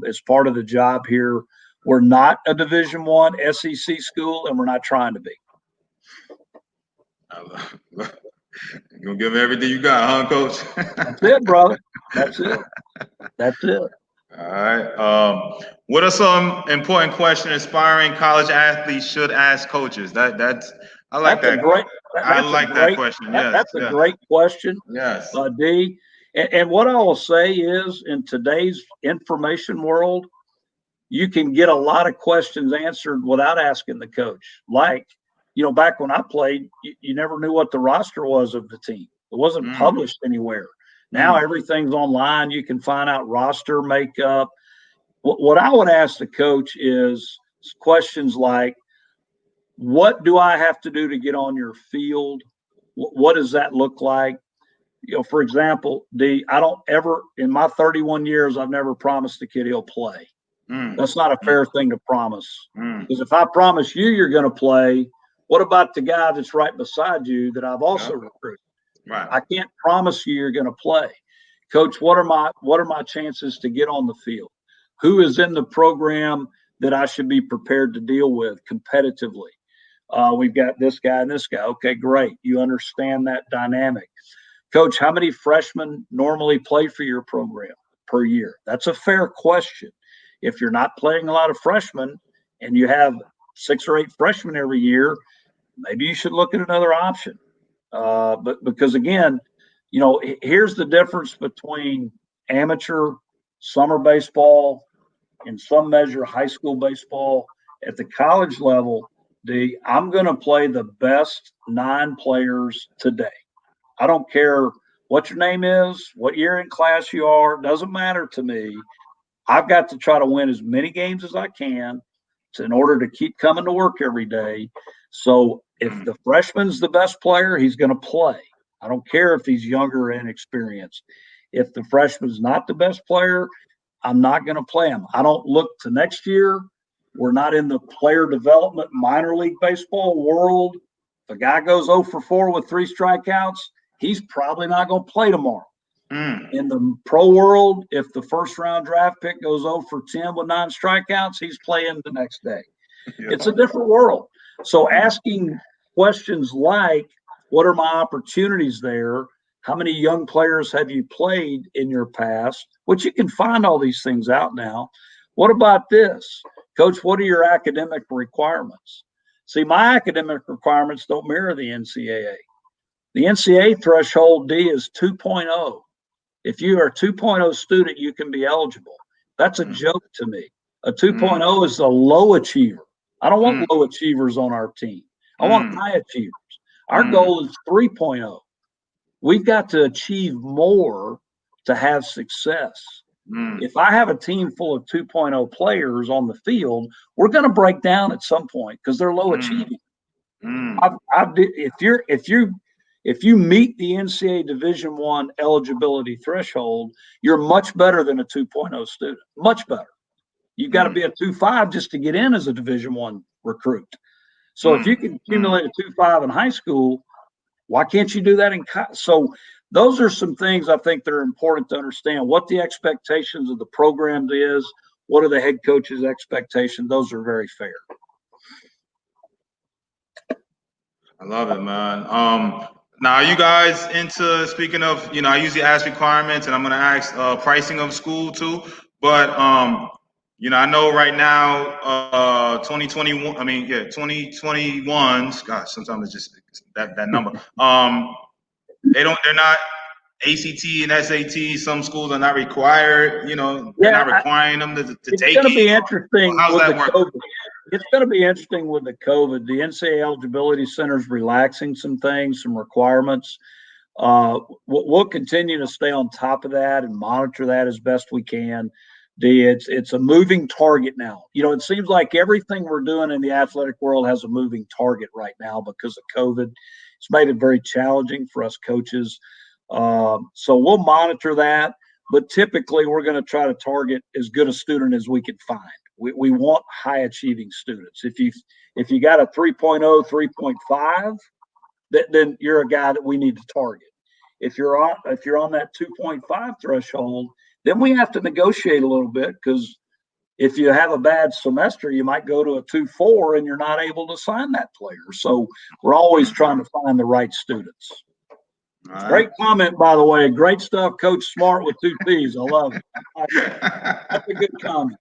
It's part of the job here. We're not a Division I SEC school, and we're not trying to be. You're going to give everything you got, huh, Coach? That's it, brother. That's it. All right. What are some important questions aspiring college athletes should ask coaches? I like that question. Yes, that's a great question. Yes. D. And what I will say is, in today's information world, you can get a lot of questions answered without asking the coach. Like, back when I played, you never knew what the roster was of the team. It wasn't published anywhere. Now everything's online. You can find out roster makeup. What I would ask the coach is questions like, what do I have to do to get on your field? What does that look like? For example, I don't ever, in my 31 years, I've never promised a kid he'll play. That's not a fair thing to promise. Because if I promise you're going to play, what about the guy that's right beside you that I've also recruited? Right. I can't promise you're going to play. Coach, what are my chances to get on the field? Who is in the program that I should be prepared to deal with competitively? We've got this guy and this guy. Okay, great. You understand that dynamic. Coach, how many freshmen normally play for your program per year? That's a fair question. If you're not playing a lot of freshmen and you have 6 or 8 freshmen every year, maybe you should look at another option. But because again, here's the difference between amateur, summer baseball, in some measure high school baseball. At the college level, I'm going to play the best 9 players today. I don't care what your name is, what year in class you are, doesn't matter to me. I've got to try to win as many games as I can. in order to keep coming to work every day. So if the freshman's the best player, he's going to play. I don't care if he's younger or inexperienced. If the freshman's not the best player, I'm not going to play him. I don't look to next year. We're not in the player development minor league baseball world. If a guy goes 0 for 4 with 3 strikeouts, he's probably not going to play tomorrow. In the pro world, if the first round draft pick goes 0 for 10 with 9 strikeouts, he's playing the next day. It's a different world. So asking questions like, what are my opportunities there? How many young players have you played in your past? Which you can find all these things out now. What about this? Coach, what are your academic requirements? See, my academic requirements don't mirror the NCAA. The NCAA threshold, D, is 2.0. If you are a 2.0 student, you can be eligible. That's a joke to me. A 2.0 is a low achiever. I don't want low achievers on our team. I want high achievers. Our goal is 3.0. We've got to achieve more to have success. If I have a team full of 2.0 players on the field, we're going to break down at some point because they're low achieving. If you meet the NCAA Division I eligibility threshold, you're much better than a 2.0 student. Much better. You've got to be a 2.5 just to get in as a Division I recruit. So if you can accumulate a 2.5 in high school, why can't you do that in college? So those are some things I think that are important to understand. What the expectations of the program is, what are the head coach's expectations? Those are very fair. I love it, man. Now, are you guys into, speaking of, I usually ask requirements, and I'm going to ask pricing of school too. But, I know right now, 2021, 2021s, gosh, sometimes it's just that number. They're not ACT and SAT. Some schools are not required, they're not requiring them to take it. It's going to be interesting. How's that work? It's going to be interesting with the COVID. The NCAA eligibility center is relaxing some things, some requirements. We'll continue to stay on top of that and monitor that as best we can. It's a moving target now. It seems like everything we're doing in the athletic world has a moving target right now because of COVID. It's made it very challenging for us coaches. So we'll monitor that, but typically we're going to try to target as good a student as we can find. We want high achieving students. If you got a 3.0, 3.5, then you're a guy that we need to target. If you're on that 2.5 threshold, then we have to negotiate a little bit, because if you have a bad semester, you might go to a 2.4 and you're not able to sign that player. So we're always trying to find the right students. Right. Great comment, by the way. Great stuff, Coach Smartt with 2 P's. I love it. That's a good comment.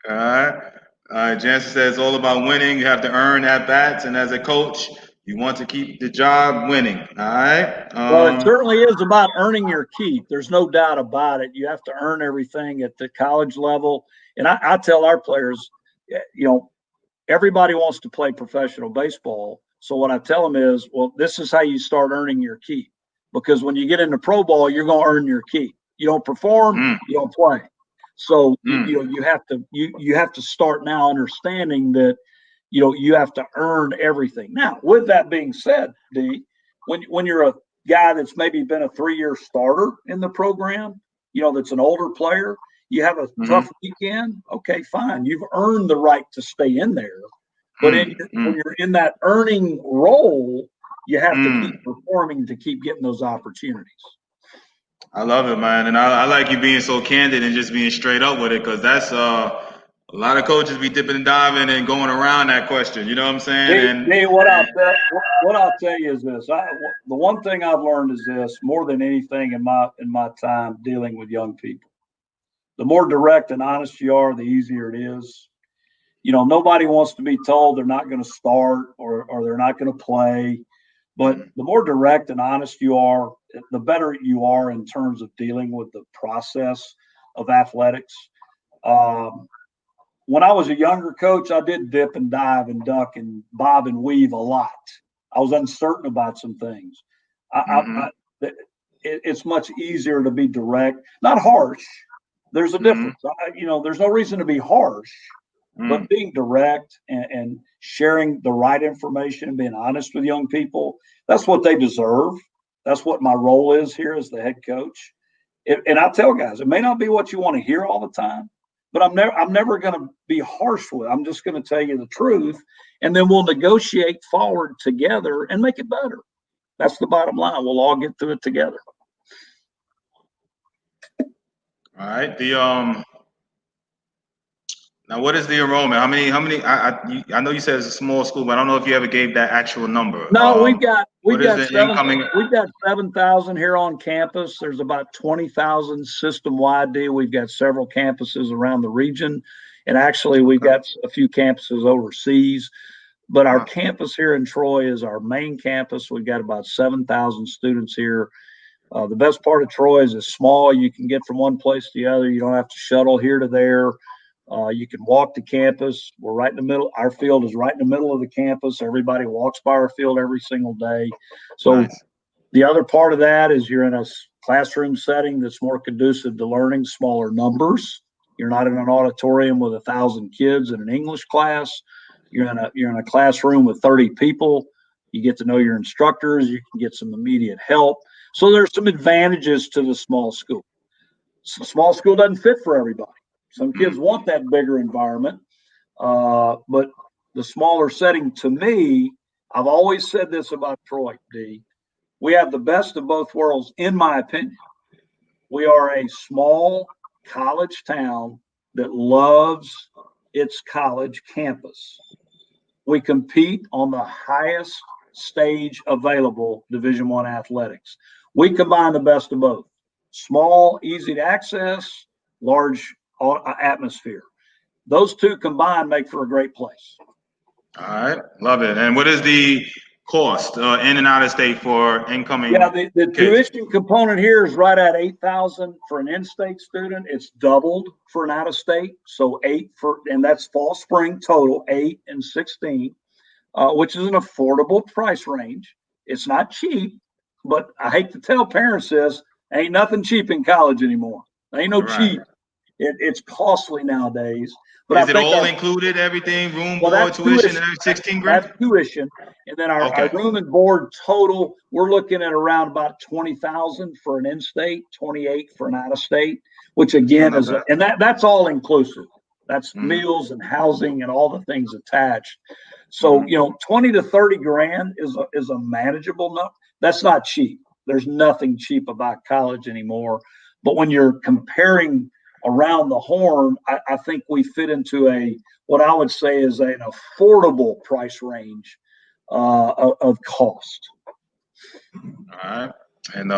All right. Jansen says it's all about winning. You have to earn at bats, and as a coach, you want to keep the job winning. All right. Well, it certainly is about earning your keep. There's no doubt about it. You have to earn everything at the college level. And I tell our players, everybody wants to play professional baseball. So what I tell them is, well, this is how you start earning your keep. Because when you get into pro ball, you're going to earn your keep. You don't perform, you don't play. So you have to start now understanding that you have to earn everything. Now, with that being said, D, when you're a guy that's maybe been a 3-year starter in the program, that's an older player, you have a tough weekend. Okay, fine. You've earned the right to stay in there. But when you're in that earning role, you have to keep performing to keep getting those opportunities. I love it, man. And I like you being so candid and just being straight up with it, because that's a lot of coaches be dipping and diving and going around that question. You know what I'm saying? What I'll tell you is this. The one thing I've learned is this, more than anything in my time dealing with young people. The more direct and honest you are, the easier it is. Nobody wants to be told they're not going to start or they're not going to play. But the more direct and honest you are, the better you are in terms of dealing with the process of athletics. When I was a younger coach, I did dip and dive and duck and bob and weave a lot. I was uncertain about some things. It's much easier to be direct, not harsh. There's a difference. There's no reason to be harsh, but being direct and sharing the right information and being honest with young people, that's what they deserve. That's what my role is here as the head coach. And I tell guys, it may not be what you want to hear all the time, but I'm never going to be harsh with it. I'm just going to tell you the truth, and then we'll negotiate forward together and make it better. That's the bottom line. We'll all get through it together. All right. Now, what is the enrollment? How many? I know you said it's a small school, but I don't know if you ever gave that actual number. No, we've got 7,000 here on campus. There's about 20,000 system-wide deal. We've got several campuses around the region, and actually we've got a few campuses overseas. But our campus here in Troy is our main campus. We've got about 7,000 students here. The best part of Troy is it's small. You can get from one place to the other. You don't have to shuttle here to there. You can walk to campus. We're right in the middle. Our field is right in the middle of the campus. Everybody walks by our field every single day. So the other part of that is you're in a classroom setting that's more conducive to learning, smaller numbers. You're not in an auditorium with 1,000 kids in an English class. You're in a classroom with 30 people. You get to know your instructors. You can get some immediate help. So there's some advantages to the small school. So small school doesn't fit for everybody. Some kids want that bigger environment, but the smaller setting, to me, I've always said this about Troy, D. We have the best of both worlds, in my opinion. We are a small college town that loves its college campus. We compete on the highest stage available, Division I athletics. We combine the best of both. Small, easy to access, large atmosphere. Those two combined make for a great place. All right, love it. And what is the cost in and out of state for incoming? Yeah, the tuition component here is right at $8,000 for an in-state student. It's doubled for an out-of-state, so and that's fall spring total, 8 and 16, which is an affordable price range. It's not cheap, but I hate to tell parents this: ain't nothing cheap in college anymore. Ain't no cheap. It's costly nowadays. But is it all included, everything, room, board, tuition, and 16 grand? That's tuition. And then our room and board total, we're looking at around about 20,000 for an in-state, 28 for an out-of-state, which again that's all inclusive. That's meals and housing and all the things attached. So, 20 to 30 grand is a manageable number. That's not cheap. There's nothing cheap about college anymore. But when you're comparing around the horn, I think we fit into what I would say is an affordable price range of cost. All right. And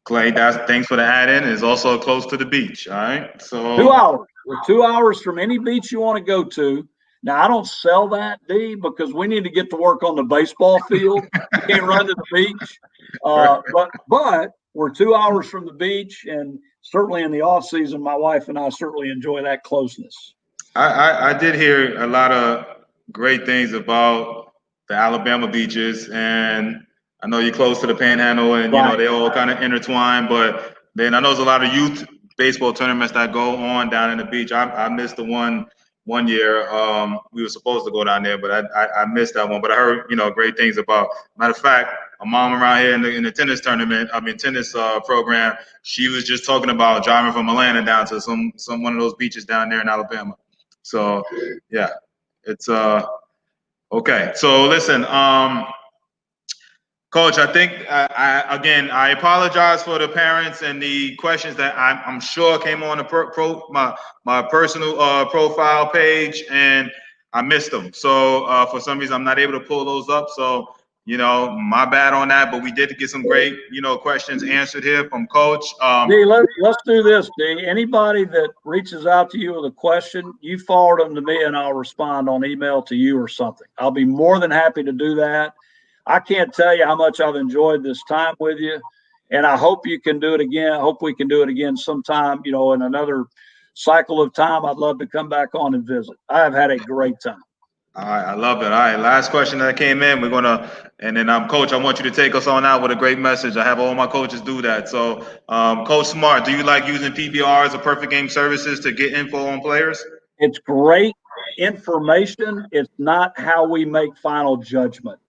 Clay, thanks for the add-in. Is also close to the beach. All right. So 2 hours. We're 2 hours from any beach you want to go to. Now, I don't sell that, D, because we need to get to work on the baseball field. You can't run to the beach. But we're 2 hours from the beach, and certainly in the off season, my wife and I certainly enjoy that closeness. I did hear a lot of great things about the Alabama beaches, and I know you're close to the Panhandle, and they all kind of intertwine. But then I know there's a lot of youth baseball tournaments that go on down in the beach. I missed the one year. We were supposed to go down there, but I missed that one. But I heard great things about. Matter of fact, a mom around here in the tennis tennis program, she was just talking about driving from Atlanta down to one of those beaches down there in Alabama. So yeah, it's okay. So listen, Coach, I think I apologize for the parents and the questions that I'm sure came on my personal profile page, and I missed them. So for some reason, I'm not able to pull those up. So my bad on that. But we did get some great questions answered here from Coach. D, let's do this, D. Anybody that reaches out to you with a question, you forward them to me, and I'll respond on email to you or something. I'll be more than happy to do that. I can't tell you how much I've enjoyed this time with you, and I hope you can do it again. I hope we can do it again sometime, in another cycle of time. I'd love to come back on and visit. I have had a great time. All right, I love it. All right, last question that came in. And then Coach, I want you to take us on out with a great message. I have all my coaches do that. So, Coach Smartt, do you like using PBRs or perfect game services to get info on players? It's great information. It's not how we make final judgment.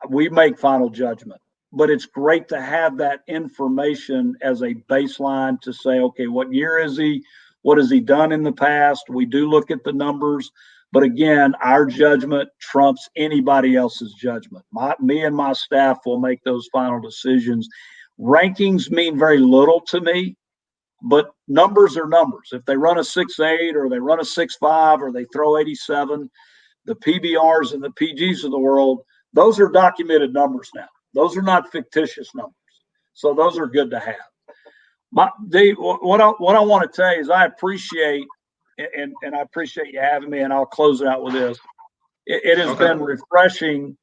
We make final judgment, but it's great to have that information as a baseline to say, okay, what year is he? What has he done in the past? We do look at the numbers, but again, our judgment trumps anybody else's judgment. Me and my staff will make those final decisions. Rankings mean very little to me, but numbers are numbers. If they run a 6.8 or they run a 6.5 or they throw 87, the PBRs and the PGs of the world, those are documented numbers now. Those are not fictitious numbers. So those are good to have. What I want to tell you is I appreciate, and I appreciate you having me, and I'll close it out with this. It has been refreshing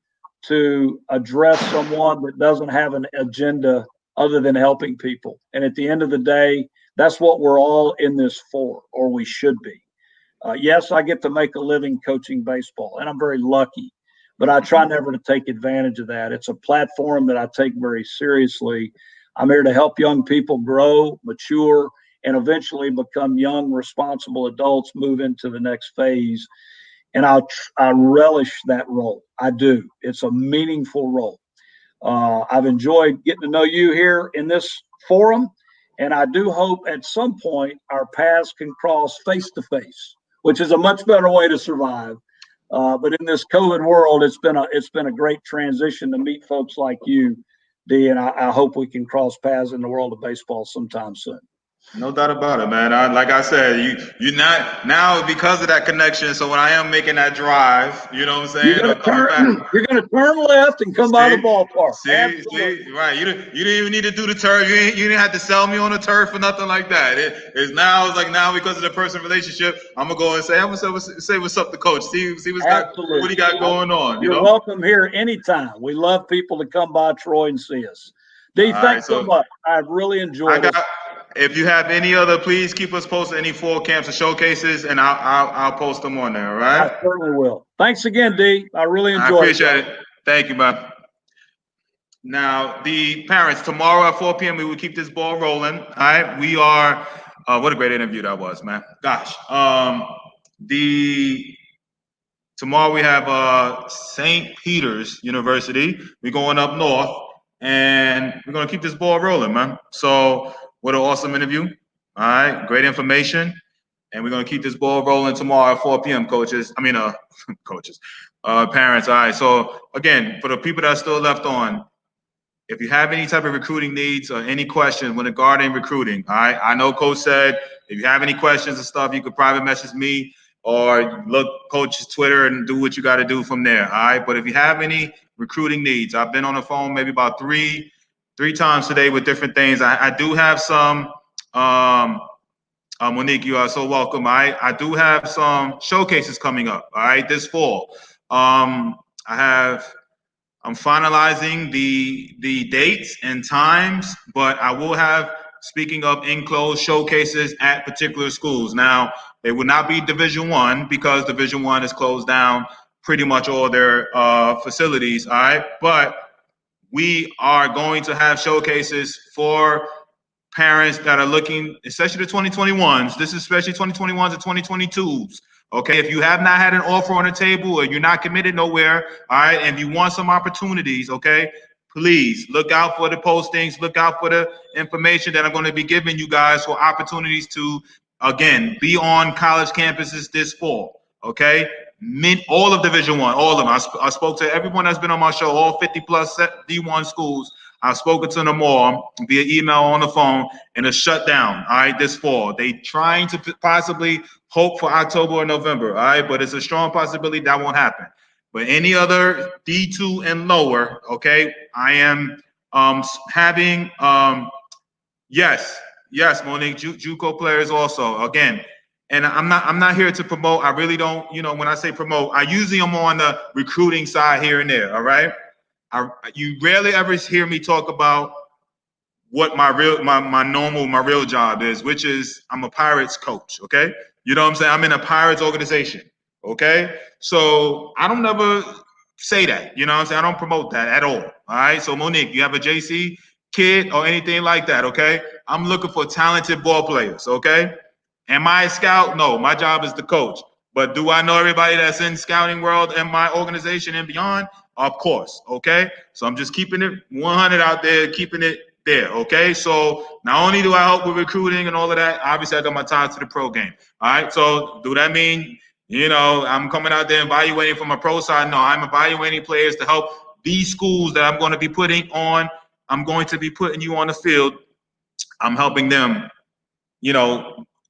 to address someone that doesn't have an agenda other than helping people. And at the end of the day, that's what we're all in this for, or we should be. Yes, I get to make a living coaching baseball, and I'm very lucky, but I try never to take advantage of that. It's a platform that I take very seriously. I'm here to help young people grow, mature, and eventually become young, responsible adults, move into the next phase. And I relish that role. I do. It's a meaningful role. I've enjoyed getting to know you here in this forum, and I do hope at some point our paths can cross face to face, which is a much better way to survive. But in this COVID world, it's been a great transition to meet folks like you, D, and I hope we can cross paths in the world of baseball sometime soon. No doubt about it, man. Like I said, you're not now because of that connection. So when I am making that drive, you know what I'm saying? You're gonna turn left and come by the ballpark. See, right. You didn't even need to do the turf. You didn't have to sell me on the turf or nothing like that. It's like now because of the person relationship, I'm gonna go and say say what's up to coach. See what he got going on. You're welcome here anytime. We love people to come by Troy and see us. D, thanks so much. I've really enjoyed it. If you have any other, please keep us posted any fall camps or showcases, and I'll post them on there. All right. I certainly will. Thanks again, D. I really enjoyed it. I appreciate it. Thank you, man. Now, the parents, tomorrow at 4 p.m. we will keep this ball rolling. All right. We are. What a great interview that was, man. Gosh. Tomorrow we have St. Peter's University. We're going up north, and we're gonna keep this ball rolling, man. So. What an awesome interview. All right, great information. And we're going to keep this ball rolling tomorrow at 4 p.m., coaches. Coaches, parents. All right, so again, for the people that are still left on, if you have any type of recruiting needs or any questions when regarding recruiting, all right, I know Coach said if you have any questions and stuff, you could private message me or look Coach's Twitter and do what you got to do from there, all right? But if you have any recruiting needs, I've been on the phone maybe about three times today with different things. I do have some, Monique, you are so welcome. I do have some showcases coming up, all right, this fall. I'm finalizing the dates and times, but I will have, speaking of enclosed showcases at particular schools. Now, they will not be Division I because Division I has closed down pretty much all their facilities, all right? But we are going to have showcases for parents that are looking, especially the 2021s. This is especially 2021s and 2022s. Okay, if you have not had an offer on the table or you're not committed nowhere, all right, and you want some opportunities, okay, please look out for the postings, look out for the information that I'm going to be giving you guys for opportunities to, again, be on college campuses this fall, okay? All of Division I, all of them. I spoke to everyone that's been on my show, all 50 plus D1 schools. I've spoken to them all via email, on the phone, and it's shut down, all right, this fall. They trying to possibly hope for October or November, all right, but it's a strong possibility that won't happen. But any other D2 and lower, okay, I am having, yes, Monique, JUCO players also, again. And I'm not here to promote. I really don't, when I say promote, I usually am on the recruiting side here and there, all right? You rarely ever hear me talk about what my real job is, which is I'm a Pirates coach, okay? You know what I'm saying? I'm in a Pirates organization, okay? So I don't ever say that, you know what I'm saying? I don't promote that at all right? So Monique, you have a JC kid or anything like that, okay? I'm looking for talented ball players, okay? Am I a scout? No, my job is to coach. But do I know everybody that's in scouting world and my organization and beyond? Of course, okay? So I'm just keeping it 100 out there, keeping it there, okay? So not only do I help with recruiting and all of that, obviously I got my ties to the pro game, all right? So do that mean, I'm coming out there evaluating from a pro side? No, I'm evaluating players to help these schools that I'm going to be putting you on the field. I'm helping them,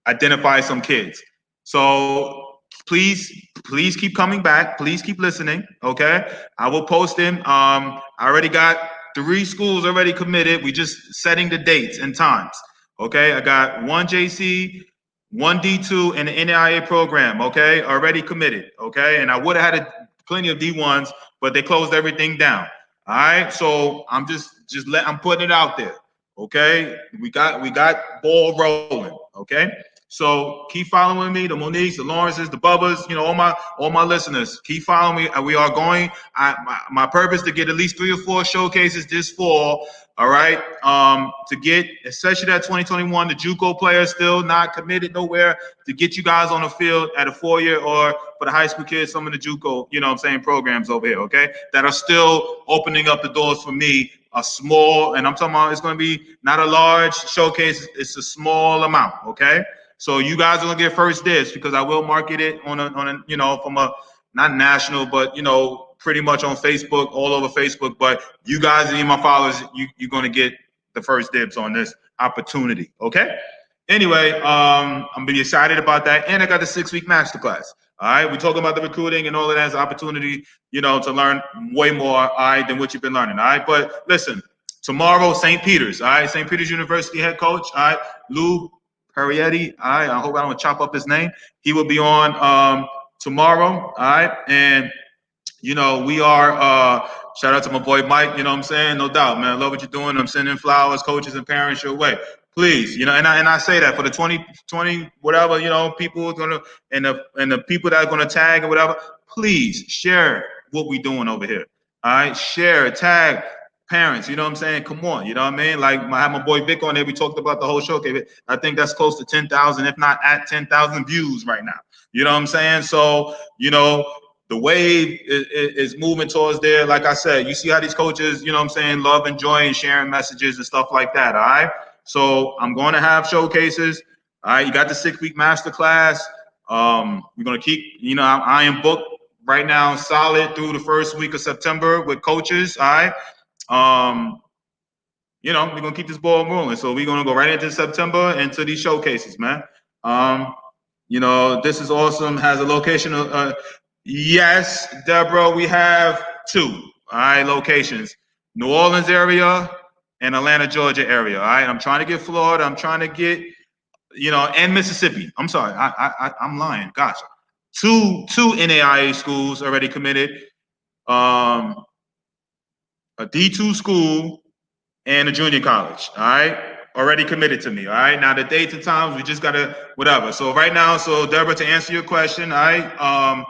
identify some kids. So please keep coming back. Please keep listening. Okay. I will post them. I already got 3 schools already committed. We just setting the dates and times. Okay. I got 1 JC, 1 D2, and the NAIA program. Okay. Already committed. Okay. And I would have had plenty of D1s, but they closed everything down. All right. So I'm I'm putting it out there. Okay, we got ball rolling. Okay, so keep following me, the Moniques, the Lawrences, the Bubbas, all my listeners. Keep following me. We are going. My purpose to get at least 3 or 4 showcases this fall. All right, to get especially that 2021, the JUCO players still not committed nowhere, to get you guys on the field at a 4-year, or for the high school kids, some of the JUCO, programs over here. Okay, that are still opening up the doors for me. A small, and I'm talking about, it's going to be not a large showcase. It's a small amount. Okay. So you guys are going to get first dibs, because I will market it on a from a, not national, but, pretty much on Facebook, all over Facebook. But you guys and my followers, you're going to get the first dibs on this opportunity. Okay. Anyway, I'm really excited about that. And I got the 6-week masterclass. All right. We're talking about the recruiting and all of that as opportunity, to learn way more, all right, than what you've been learning. All right. But listen, tomorrow, St. Peter's, all right, St. Peter's University head coach, all right, Lou Perrietti, all right, I hope I don't chop up his name. He will be on tomorrow, all right. And, we are, shout out to my boy Mike, what I'm saying? No doubt, man. I love what you're doing. I'm sending flowers, coaches, and parents your way. Please, and I say that for the 20 whatever, people are gonna, and the people that are gonna tag or whatever, please share what we doing over here. All right, share, tag parents, you know what I'm saying? Come on, you know what I mean? Like I have my boy Vic on there. We talked about the whole showcase. I think that's close to 10,000, if not at 10,000 views right now. You know what I'm saying? So, the wave is moving towards there. Like I said, you see how these coaches, love and joy and sharing messages and stuff like that. All right. So I'm going to have showcases. All right. You got the 6-week masterclass. We're going to keep, I am booked right now solid through the first week of September with coaches. All right. We're going to keep this ball rolling. So we're going to go right into September, into these showcases, man. This is awesome. Has a location of, yes, Deborah, we have 2, all right, locations. New Orleans area and Atlanta, Georgia area, all right? I'm trying to get Florida. I'm trying to get, and Mississippi. I'm sorry, I'm lying. Gosh. 2 NAIA schools already committed. A D2 school and a junior college, all right? Already committed to me, all right? Now, the dates and times, we just got to, whatever. So right now, Deborah, to answer your question, all right,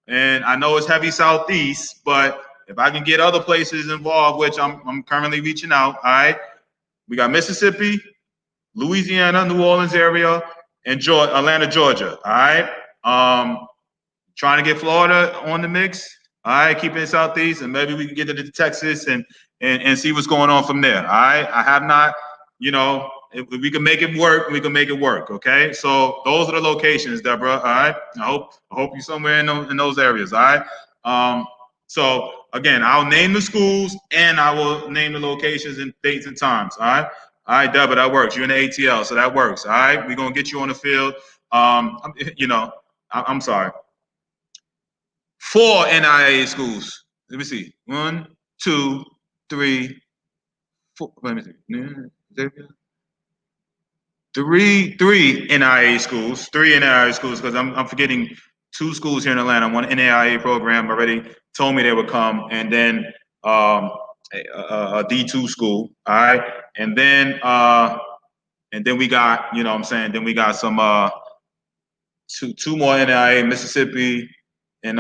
and I know it's heavy Southeast, but if I can get other places involved, which I'm currently reaching out, all right? We got Mississippi, Louisiana, New Orleans area, and Atlanta, Georgia, all right? Trying to get Florida on the mix, all right? Keeping it Southeast, and maybe we can get into Texas and see what's going on from there, all right? I have not, if we can make it work, we can make it work, okay? So those are the locations, Deborah, all right? I hope you're somewhere in those areas, all right? So again, I'll name the schools and I will name the locations and dates and times, all right? All right, Deborah, that works. You're in the ATL, so that works, all right? We're going to get you on the field. I'm sorry. 4 NIA schools. Let me see. 1, 2, 3, 4. Let me see. 3 NIA schools. 3 NIA schools, because I'm forgetting 2 schools here in Atlanta. 1 NAIA program already told me they would come, and then a D2 school. All right, and then we got, what I'm saying, then we got some 2 more NAIA, Mississippi, and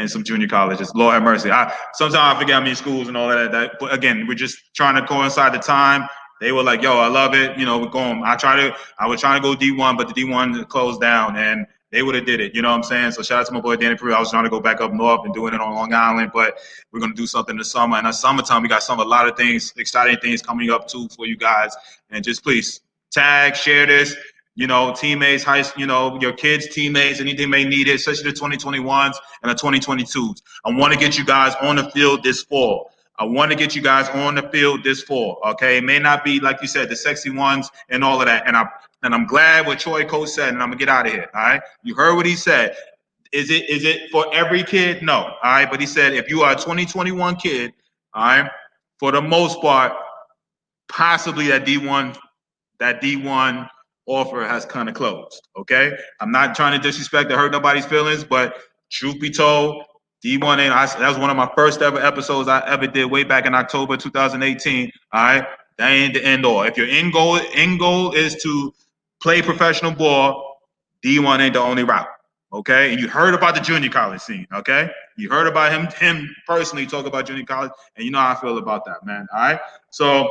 some junior colleges. Lord have mercy. Sometimes I forget how many schools and all that. But again, we're just trying to coincide the time They were like, yo, I love it. You know, we're going. I was trying to go D1, but the D1 closed down, and they would have did it. You know what I'm saying? So shout out to my boy Danny Peru. I was trying to go back up north and doing it on Long Island, but we're gonna do something in the summer. And in the summertime, we got a lot of things, exciting things coming up too for you guys. And just please tag, share this. You know, teammates, your kids' teammates, anything they need it, especially the 2021s and the 2022s. I want to get you guys on the field this fall. I want to get you guys on the field this fall. Okay, it may not be like you said, the sexy ones and all of that. And I'm glad what Troy Coach said. And I'm gonna get out of here. All right, you heard what he said. Is it for every kid? No. All right, but he said if you are a 2021 kid, all right, for the most part, possibly that D1 offer has kind of closed. Okay, I'm not trying to disrespect or hurt nobody's feelings, but truth be told, D1 ain't. That was one of my first ever episodes I ever did way back in October 2018. All right, that ain't the end all. If your end goal is to play professional ball, D1 ain't the only route. Okay, and you heard about the junior college scene. Okay, you heard about him personally talk about junior college, and you know how I feel about that, man. All right, so.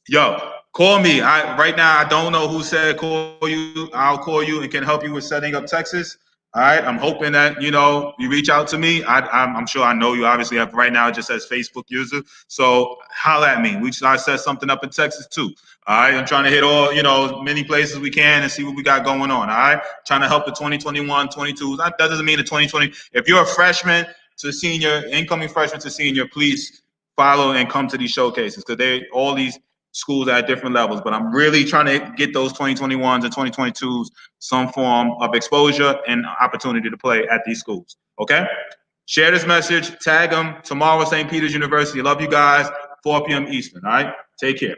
Yo, call me. Right now I don't know who said call you. I'll call you and can help you with setting up Texas. All right. I'm hoping that you reach out to me. I'm sure I know you. Obviously, right now it just says Facebook user. So holla at me. I set something up in Texas too. All right. I'm trying to hit all many places we can and see what we got going on. All right. Trying to help the 2021, 22. That doesn't mean the 2020. If you're a freshman to senior, incoming freshman to senior, please follow and come to these showcases because all these schools at different levels, but I'm really trying to get those 2021s and 2022s some form of exposure and opportunity to play at these schools. Okay? Share this message, tag them tomorrow, St. Peter's University. Love you guys, 4 p.m. Eastern. All right? Take care.